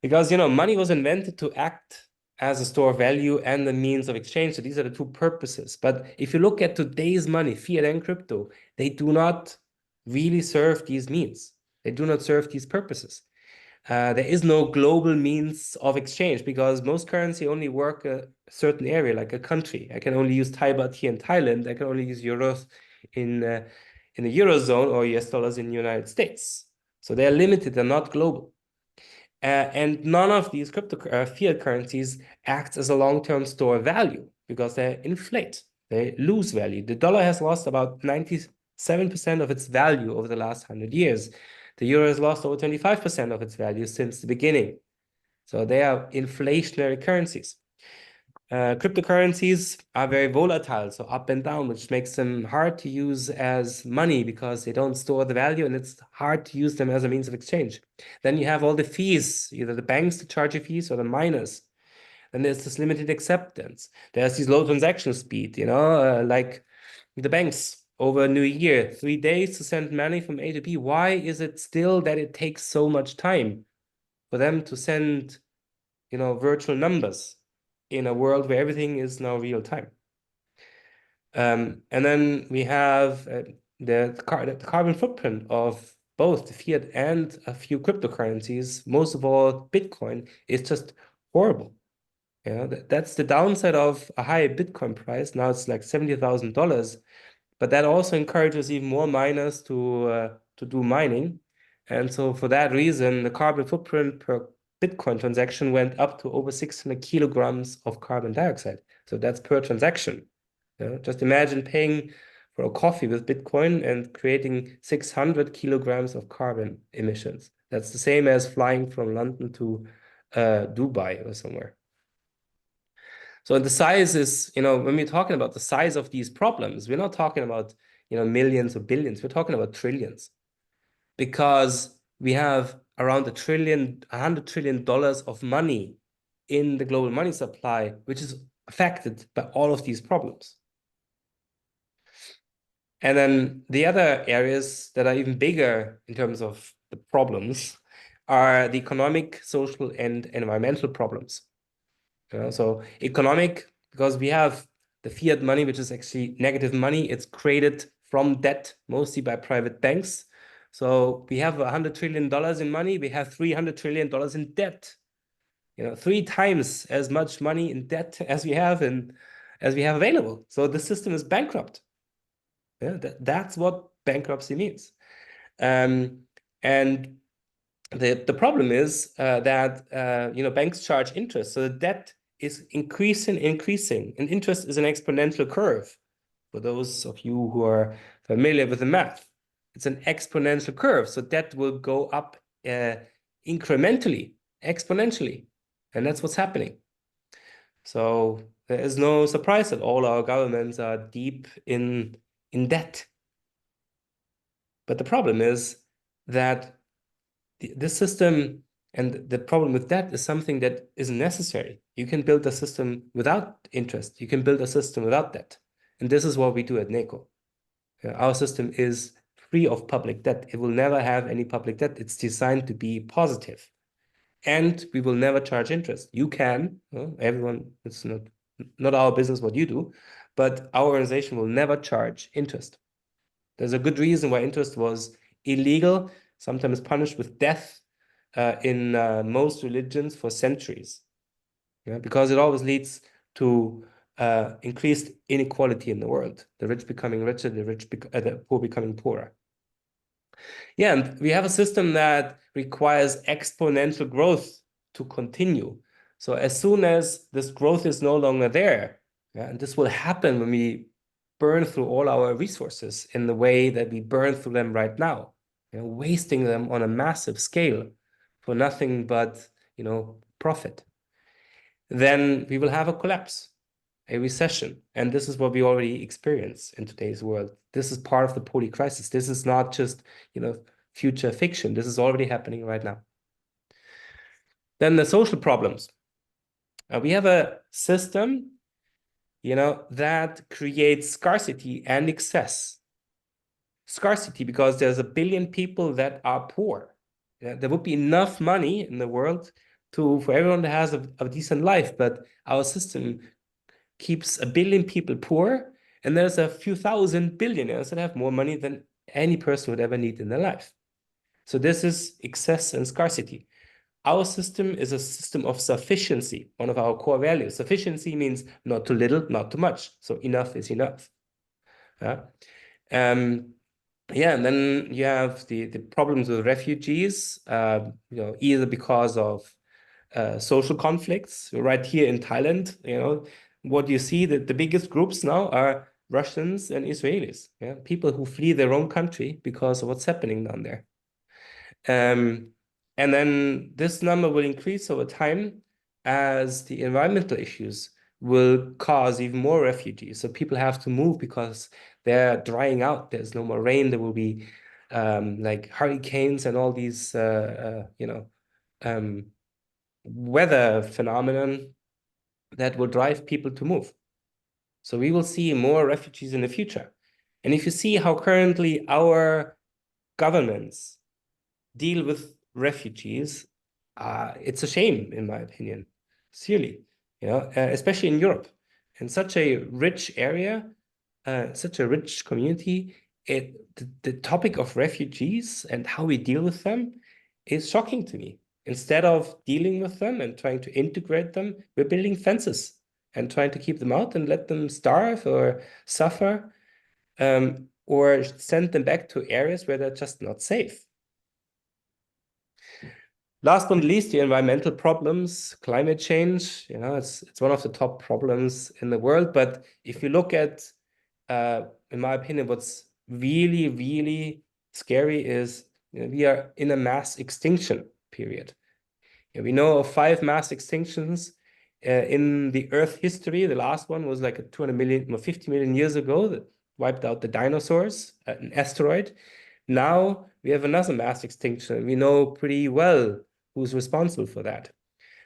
Because, money was invented to act as a store of value and the means of exchange. So these are the 2 purposes. But if you look at today's money, fiat and crypto, they do not really serve these means. They do not serve these purposes. There is no global means of exchange because most currency only work a certain area, like a country. I can only use Thai baht here in Thailand. I can only use euros in the Eurozone or US dollars in the United States. So they're limited, they're not global. And none of these fiat currencies acts as a long-term store of value because they inflate, they lose value. The dollar has lost about 97% of its value over the last 100 years. The euro has lost over 25% of its value since the beginning. So they are inflationary currencies. Cryptocurrencies are very volatile, so up and down, which makes them hard to use as money because they don't store the value and it's hard to use them as a means of exchange. Then you have all the fees, either the banks to charge you fees or the miners. Then there's this limited acceptance. There's this low transaction speed, like the banks over New Year, 3 days to send money from A to B. Why is it still that it takes so much time for them to send, virtual numbers in a world where everything is now real time? And then we have the carbon footprint of both the fiat and a few cryptocurrencies, most of all Bitcoin, is just horrible. That's the downside of a high Bitcoin price. Now it's like $70,000, but that also encourages even more miners to do mining. And so for that reason, the carbon footprint per Bitcoin transaction went up to over 600 kilograms of carbon dioxide. So that's per transaction. Just imagine paying for a coffee with Bitcoin and creating 600 kilograms of carbon emissions. That's the same as flying from London to Dubai or somewhere. So the size is, when we're talking about the size of these problems, we're not talking about, millions or billions. We're talking about trillions. Because we have around $100 trillion of money in the global money supply, which is affected by all of these problems. And then the other areas that are even bigger in terms of the problems are the economic, social, and environmental problems. So economic, because we have the fiat money, which is actually negative money. It's created from debt, mostly by private banks. So we have $100 trillion in money. We have $300 trillion in debt. 3 times as much money in debt as we have available. So the system is bankrupt. That's what bankruptcy means. And the problem is that banks charge interest. So the debt is increasing, and interest is an exponential curve. For those of you who are familiar with the math, it's an exponential curve. So debt will go up incrementally, exponentially, and that's what's happening. So there is no surprise that all our governments are deep in debt. But the problem is that this system and the problem with that is something that isn't necessary. You can build a system without interest. You can build a system without debt. And this is what we do at Neco. Our system is free of public debt. It will never have any public debt. It's designed to be positive. And we will never charge interest. You can, everyone, it's not our business what you do, but our organization will never charge interest. There's a good reason why interest was illegal, sometimes punished with death in most religions for centuries. Yeah, because it always leads to increased inequality in the world. The rich becoming richer, the poor becoming poorer. Yeah, and we have a system that requires exponential growth to continue. So as soon as this growth is no longer there, yeah, and this will happen when we burn through all our resources in the way that we burn through them right now, wasting them on a massive scale for nothing but, profit, then we will have a collapse, a recession. And this is what we already experience in today's world. This is part of the poly crisis. This is not just, future fiction. This is already happening right now. Then the social problems. We have a system, that creates scarcity and excess. Scarcity because there's 1 billion people that are poor. There would be enough money in the world for everyone that has a decent life, but our system keeps 1 billion people poor, and there's a few thousand billionaires that have more money than any person would ever need in their life. So this is excess and scarcity. Our system is a system of sufficiency, one of our core values. Sufficiency means not too little, not too much. So enough is enough. And then you have the problems with refugees, either because of social conflicts. Right here in Thailand, what you see that the biggest groups now are Russians and Israelis, people who flee their own country because of what's happening down there. And then this number will increase over time as the environmental issues will cause even more refugees. So people have to move because they're drying out. There's no more rain. There will be like hurricanes and all these, weather phenomenon that will drive people to move. So we will see more refugees in the future. And if you see how currently our governments deal with refugees, it's a shame, in my opinion, sincerely, especially in Europe. In such a rich area, such a rich community, the topic of refugees and how we deal with them is shocking to me. Instead of dealing with them and trying to integrate them, we're building fences and trying to keep them out and let them starve or suffer, or send them back to areas where they're just not safe. Last but not least, the environmental problems, climate change, it's one of the top problems in the world. But if you look at, in my opinion, what's really, really scary is we are in a mass extinction period. We know of 5 mass extinctions in the Earth history. The last one was like 200 million or 50 million years ago that wiped out the dinosaurs, an asteroid. Now we have another mass extinction. We know pretty well who's responsible for that.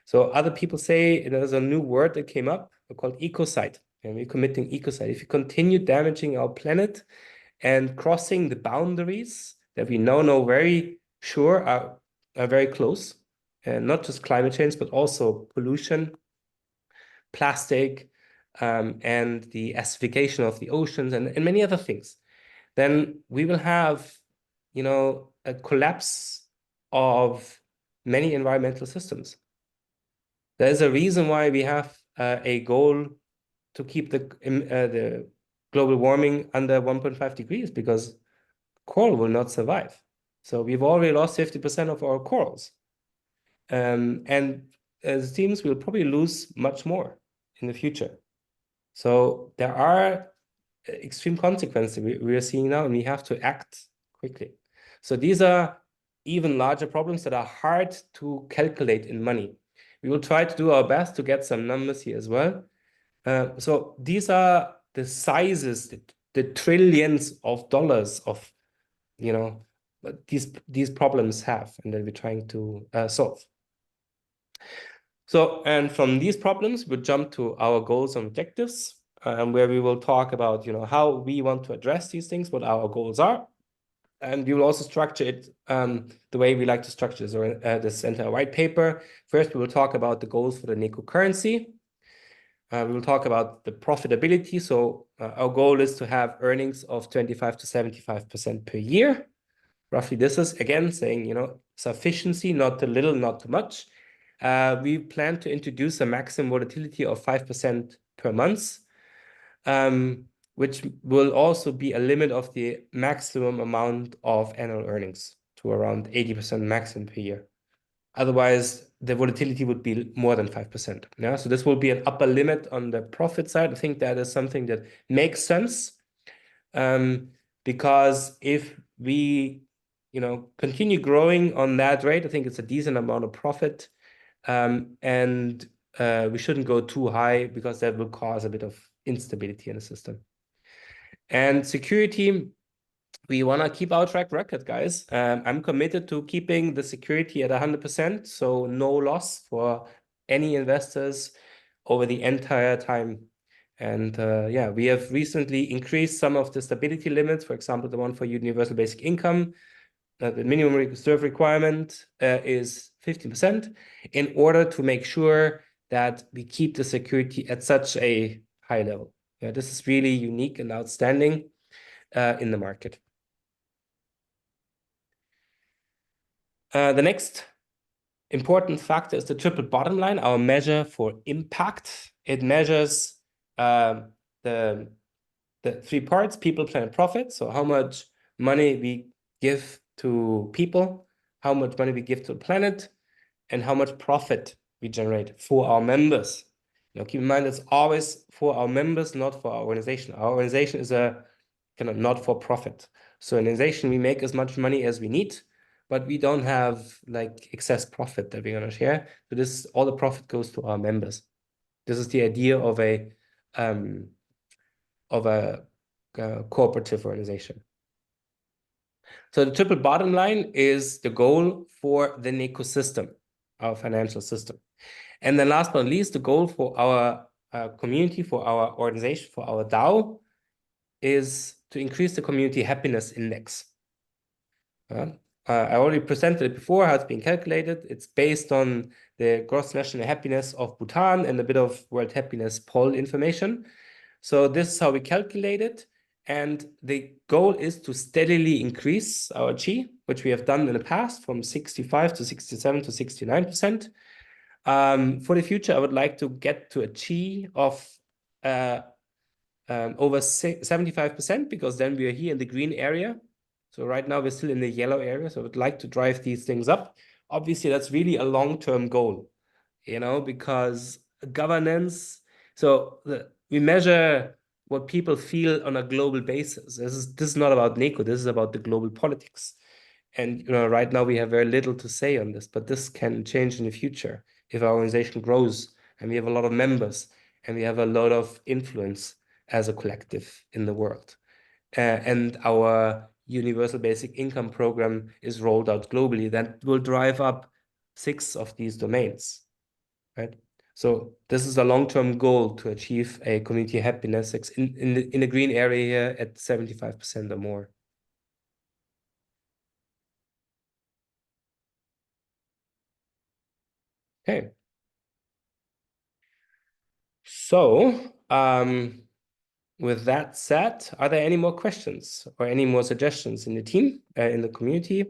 So other people say there's a new word that came up called ecocide, and we're committing ecocide. If you continue damaging our planet and crossing the boundaries that we now know very sure are very close, and not just climate change, but also pollution, plastic, and the acidification of the oceans and many other things, then we will have, a collapse of many environmental systems. There's a reason why we have a goal to keep the global warming under 1.5 degrees, because coral will not survive. So we've already lost 50% of our corals. And as teams, we'll probably lose much more in the future. So there are extreme consequences we are seeing now, and we have to act quickly. So these are even larger problems that are hard to calculate in money. We will try to do our best to get some numbers here as well. So these are the sizes, the trillions of dollars of, these problems have, and that we're trying to solve. So, and from these problems, we'll jump to our goals and objectives, where we will talk about, how we want to address these things, what our goals are. and we will also structure it the way we like to structure this, or this entire white paper. First, we will talk about the goals for the Neco currency. We will talk about the profitability. So our goal is to have earnings of 25 to 75% per year. Roughly, this is again saying, you know, sufficiency, not too little, not too much. We plan to introduce a maximum volatility of 5% per month, which will also be a limit of the maximum amount of annual earnings to around 80% maximum per year. Otherwise, the volatility would be more than 5%. Yeah, so this will be an upper limit on the profit side. I think that is something that makes sense, because if we, you know, continue growing on that rate, I think it's a decent amount of profit, and we shouldn't go too high because that will cause a bit of instability in the system. And security, we want to keep our track record, guys. I'm committed to keeping the security at 100%, so no loss for any investors over the entire time. And yeah, we have recently increased some of the stability limits. For example, the one for universal basic income, the minimum reserve requirement is 15%, in order to make sure that we keep the security at such a high level. Yeah, this is really unique and outstanding in the market. The next important factor is the triple bottom line, our measure for impact. It measures the 3 parts: people, planet, profit. So how much money we give to people, how much money we give to the planet, and how much profit we generate for our members. Now, keep in mind, it's always for our members, not for our organization. Our organization is a kind of not-for-profit. So an organization, we make as much money as we need, but we don't have like excess profit that we're going to share. So this, all the profit goes to our members. This is the idea of a cooperative organization. So the triple bottom line is the goal for the Neco system, our financial system. And then last but not least, the goal for our community, for our organization, for our DAO, is to increase the community happiness index. I already presented it before, how it's being calculated. It's based on the gross national happiness of Bhutan and a bit of World Happiness Poll information. So this is how we calculate it. And the goal is to steadily increase our Chi, which we have done in the past, from 65 to 67 to 69%. For the future, I would like to get to a Chi of over 75%, because then we are here in the green area. So right now we're still in the yellow area. So I would like to drive these things up. Obviously, that's really a long-term goal, you know, because governance. So we measure what people feel on a global basis. This is not about Neco. This is about the global politics. And you know, right now we have very little to say on this, but this can change in the future if our organization grows and we have a lot of members and we have a lot of influence as a collective in the world. And our universal basic income program is rolled out globally. That will drive up 6 of these domains, right? So this is a long-term goal to achieve a community happiness in the green area here at 75% or more. Okay. So with that said, are there any more questions or any more suggestions in the team, in the community?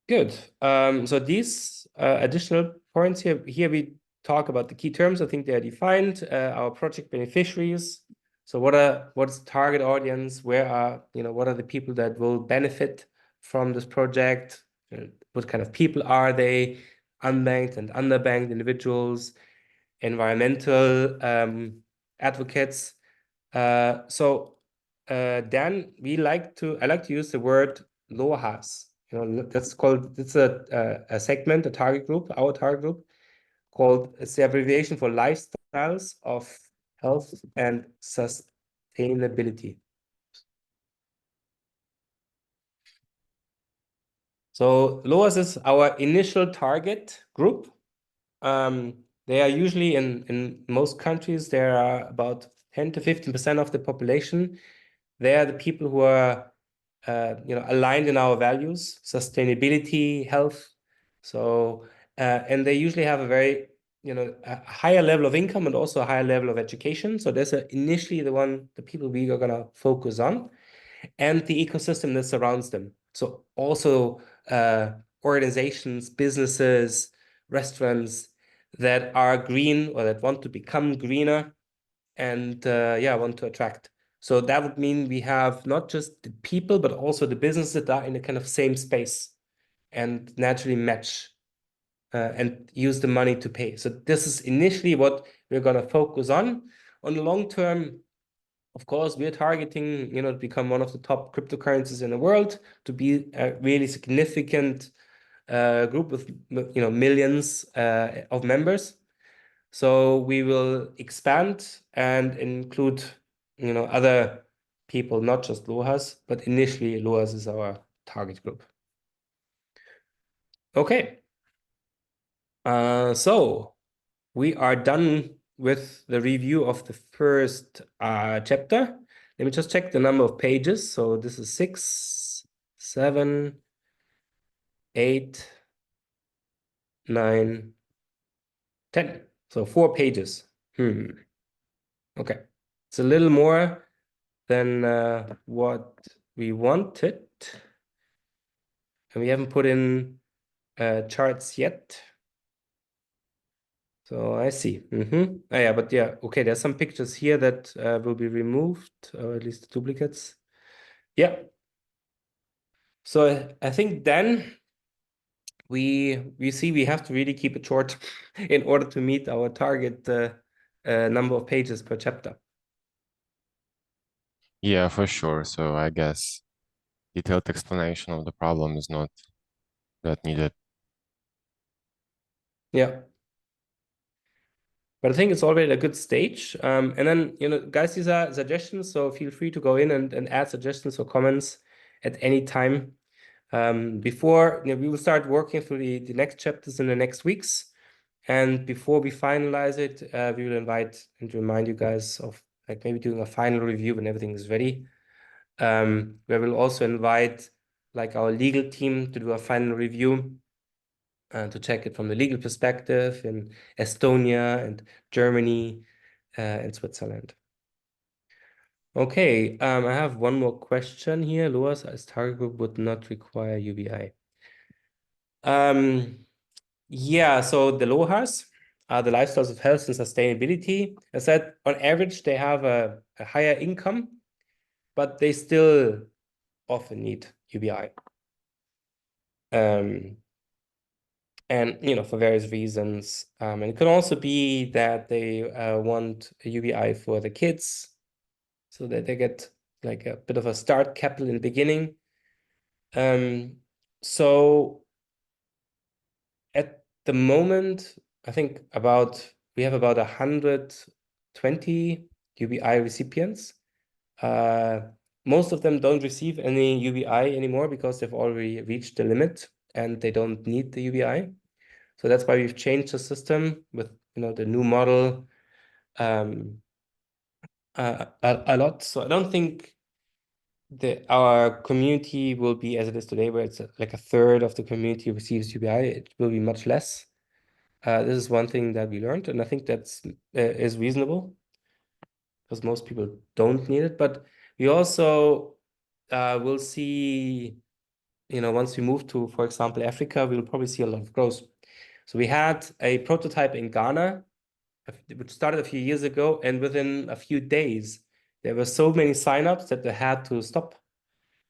Good. So these additional points here we talk about the key terms. I think they are defined. Our project beneficiaries. So what's the target audience? What are the people that will benefit from this project? What kind of people are they? Unbanked and underbanked individuals, environmental advocates. Dan, I like to use the word LOHAS. It's a segment, a target group, our target group, it's the abbreviation for lifestyles of health and sustainability. So LOHAS is our initial target group. The They are usually in most countries, there are about 10 to 15% of the population. They are the people who are aligned in our values, sustainability, health. So and they usually have a very a higher level of income and also a higher level of education. So that's initially the people we are gonna focus on, and the ecosystem that surrounds them. So also organizations, businesses, restaurants that are green or that want to become greener and want to attract. So that would mean we have not just the people, but also the businesses that are in a kind of same space and naturally match and use the money to pay. So this is initially what we're going to focus on. On the long term, of course, we're targeting, to become one of the top cryptocurrencies in the world, to be a really significant group with, millions of members. So we will expand and include, other people, not just LOHAS, but initially LOHAS is our target group. Okay. So we are done with the review of the first chapter. Let me just check the number of pages. So this is 6, 7, 8, 9, 10. So 4 pages. Okay. It's a little more than what we wanted. And we haven't put in charts yet. So I see. Yeah, but yeah, okay, there's some pictures here that will be removed, or at least the duplicates. Yeah. So I think then we see we have to really keep it short in order to meet our target number of pages per chapter. Yeah, for sure. So I guess detailed explanation of the problem is not that needed. Yeah. But I think it's already a good stage. And then, guys, these are suggestions, so feel free to go in and add suggestions or comments at any time. Before, we will start working through the next chapters in the next weeks. And before we finalize it, we will invite and remind you guys of like maybe doing a final review when everything is ready. Where we'll also invite like our legal team to do a final review to check it from the legal perspective in Estonia and Germany and Switzerland. Okay, I have one more question here. LOHAS as target group would not require UBI. Yeah, so the LOHAS are the lifestyles of health and sustainability. I said on average they have a higher income, but they still often need UBI. And for various reasons. And it could also be that they want a UBI for the kids so that they get like a bit of a start capital in the beginning. So at the moment, I think we have about 120 UBI recipients. Most of them don't receive any UBI anymore because they've already reached the limit and they don't need the UBI. So that's why we've changed the system with the new model a lot. So I don't think our community will be as it is today, where it's like a third of the community receives UBI. It will be much less. This is one thing that we learned, and I think that's is reasonable because most people don't need it. But we also will see, once we move to, for example, Africa, we'll probably see a lot of growth. So we had a prototype in Ghana, which started a few years ago, and within a few days, there were so many signups that they had to stop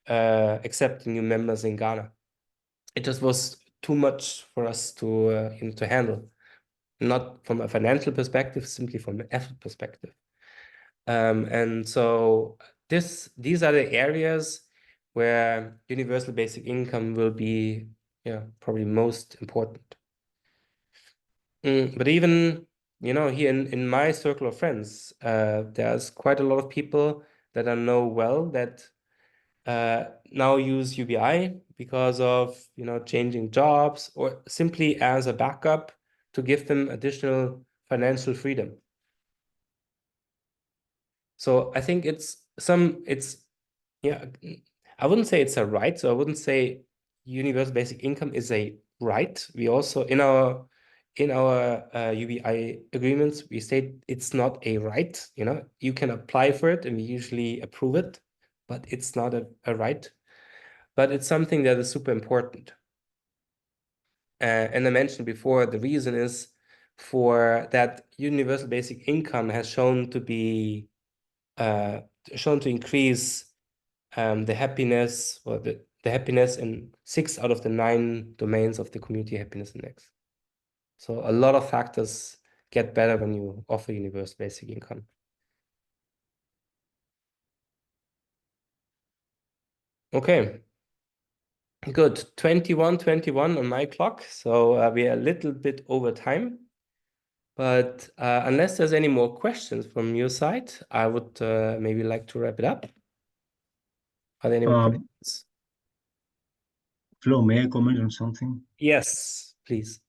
accepting new members in Ghana. It just was too much for us to handle, not from a financial perspective, simply from an effort perspective. And so these are the areas where universal basic income will be probably most important. But even here in my circle of friends, there's quite a lot of people that I know well that now use UBI because of changing jobs or simply as a backup to give them additional financial freedom. So I think yeah, I wouldn't say it's a right. So I wouldn't say universal basic income is a right. We also, in our UBI agreements, we state it's not a right. You can apply for it and we usually approve it, but it's not a right. But it's something that is super important. And I mentioned before, the reason is for that universal basic income has shown to be shown to increase the happiness or the happiness in 6 out of the 9 domains of the community happiness index. So a lot of factors get better when you offer universal basic income. Okay, good. 21:21 on my clock. So we are a little bit over time. But unless there's any more questions from your side, I would maybe like to wrap it up. Are there any more questions? Flo, may I comment on something? Yes, please.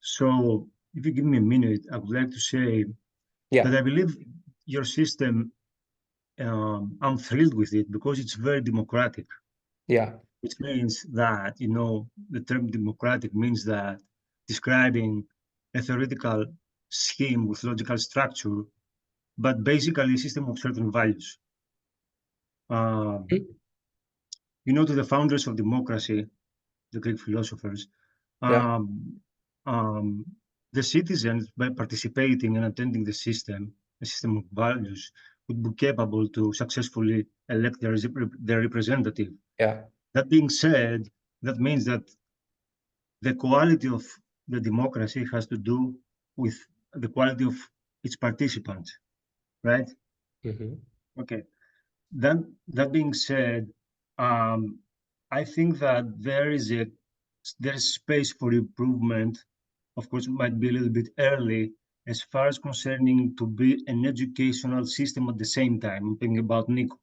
So if you give me a minute, I would like to say that I believe your system, I'm thrilled with it because it's very democratic. Yeah. Which means that, the term democratic means that describing a theoretical scheme with logical structure, but basically a system of certain values. To the founders of democracy, the Greek philosophers, Yeah. The citizens, by participating and attending the system of values, would be capable to successfully elect their representative. Yeah. That being said, that means that the quality of the democracy has to do with the quality of its participants, right? Okay. That being said, I think that there's space for improvement. Of course, it might be a little bit early as far as concerning to be an educational system at the same time. I'm thinking about Neco.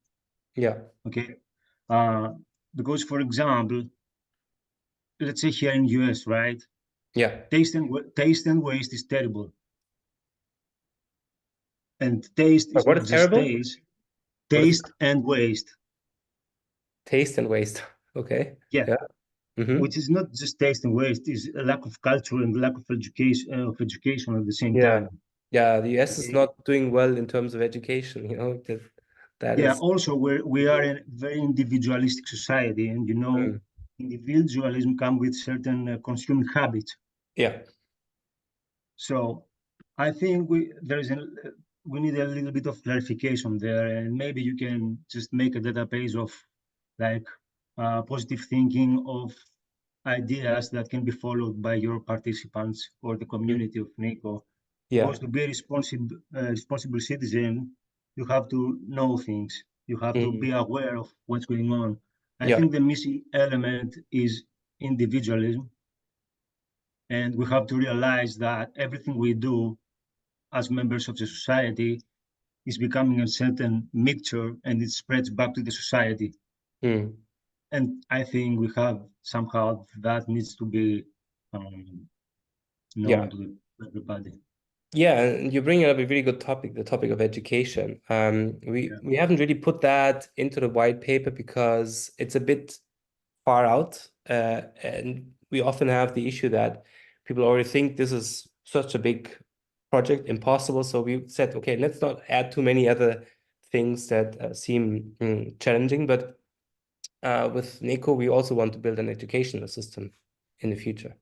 Yeah. Okay. Because, for example, let's say here in US, right? Yeah. Taste and waste is terrible. And taste is What not is just terrible? taste and waste. Taste and waste. Okay. Yeah. Mm-hmm. Which is not just taste and waste, is a lack of culture and lack of education at the same time. Yeah, the US is not doing well in terms of education, that Yeah, is. also we are in a very individualistic society, and individualism comes with certain consuming habits. Yeah. So I think we need a little bit of clarification there, and maybe you can just make a database of like positive thinking of ideas that can be followed by your participants or the community of Neco. Yeah. Because to be a responsible citizen, you have to know things. You have to be aware of what's going on. I think the missing element is individualism. And we have to realize that everything we do as members of the society is becoming a certain mixture and it spreads back to the society. And I think we have somehow that needs to be known to everybody. Yeah, and you bring up a really good topic, the topic of education. We haven't really put that into the white paper because it's a bit far out, and we often have the issue that people already think this is such a big project, impossible. So we said, okay, let's not add too many other things that seem challenging. But with Neco, we also want to build an educational system in the future.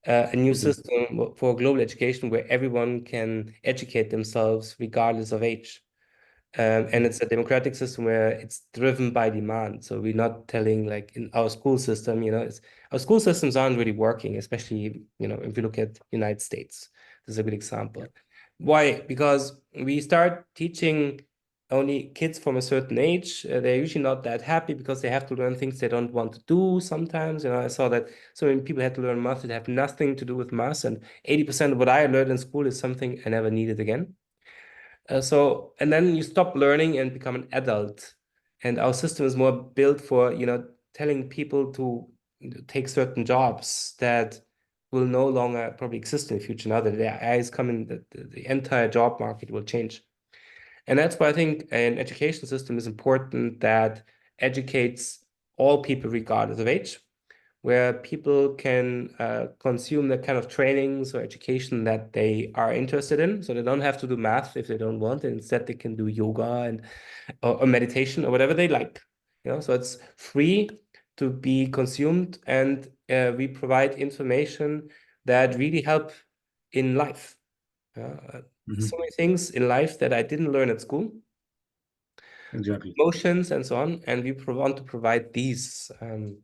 A new system for global education where everyone can educate themselves regardless of age. And it's a democratic system where it's driven by demand. So we're not telling, like in our school system, our school systems aren't really working, especially, if you look at United States. This is a good example. Why? Because we start teaching only kids from a certain age. They're usually not that happy because they have to learn things they don't want to do sometimes. I saw that so many people had to learn math that have nothing to do with math, and 80% of what I learned in school is something I never needed again. And then you stop learning and become an adult. And our system is more built for, telling people to take certain jobs that will no longer probably exist in the future. Now that the AI is coming, the entire job market will change. And that's why I think an education system is important that educates all people regardless of age, where people can consume the kind of trainings or education that they are interested in. So they don't have to do math if they don't want, and instead they can do yoga and or meditation or whatever they like. So it's free to be consumed, and we provide information that really help in life. So many things in life that I didn't learn at school. Exactly. Emotions and so on, and we want to provide these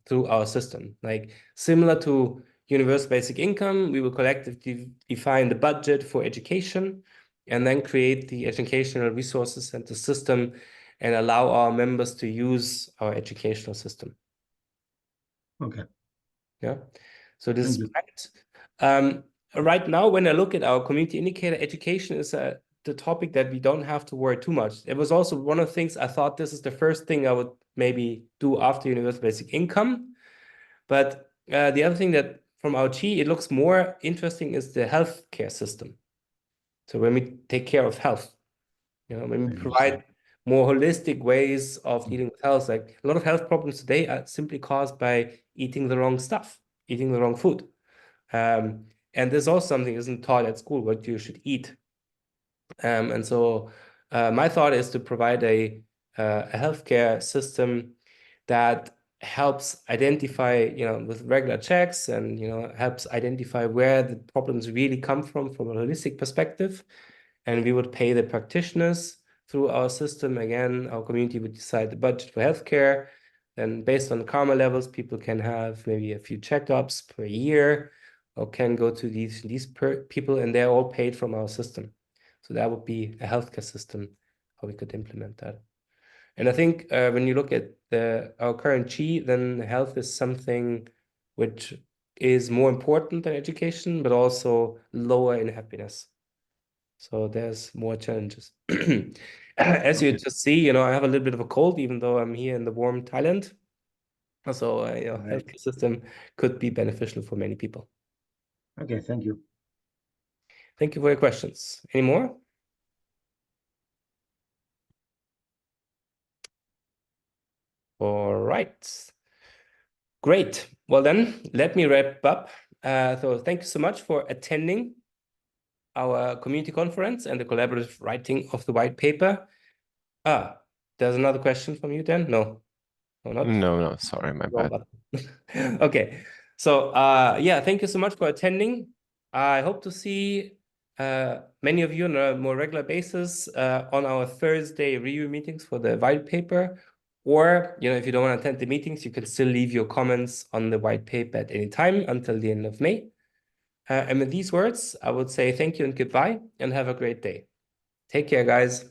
through our system. Like similar to universal basic income, we will collectively define the budget for education and then create the educational resources and the system and allow our members to use our educational system. Okay. Yeah. So this is right now, when I look at our community indicator, education is the topic that we don't have to worry too much. It was also one of the things I thought this is the first thing I would maybe do after universal basic income. But the other thing that from our G, it looks more interesting is the healthcare system. So when we take care of health, when we provide more holistic ways of dealing with health, like a lot of health problems today are simply caused by eating the wrong stuff, eating the wrong food. And there's also something isn't taught at school, what you should eat. And so my thought is to provide a healthcare system that helps identify, with regular checks and, helps identify where the problems really come from a holistic perspective. And we would pay the practitioners through our system. Again, our community would decide the budget for healthcare. And based on karma levels, people can have maybe a few checkups per year or can go to these people, and they're all paid from our system. So that would be a healthcare system, how we could implement that. And I think when you look at our current G, then health is something which is more important than education, but also lower in happiness. So there's more challenges. As you just see, I have a little bit of a cold, even though I'm here in the warm Thailand. So, healthcare system could be beneficial for many people. Okay, thank you. Thank you for your questions. Any more? All right. Great. Well, then let me wrap up. So thank you so much for attending our community conference and the collaborative writing of the white paper. There's another question from you then? No, not. No, sorry, my bad. Okay. So, thank you so much for attending. I hope to see many of you on a more regular basis on our Thursday review meetings for the white paper. Or, if you don't want to attend the meetings, you can still leave your comments on the white paper at any time until the end of May. And with these words, I would say thank you and goodbye and have a great day. Take care, guys.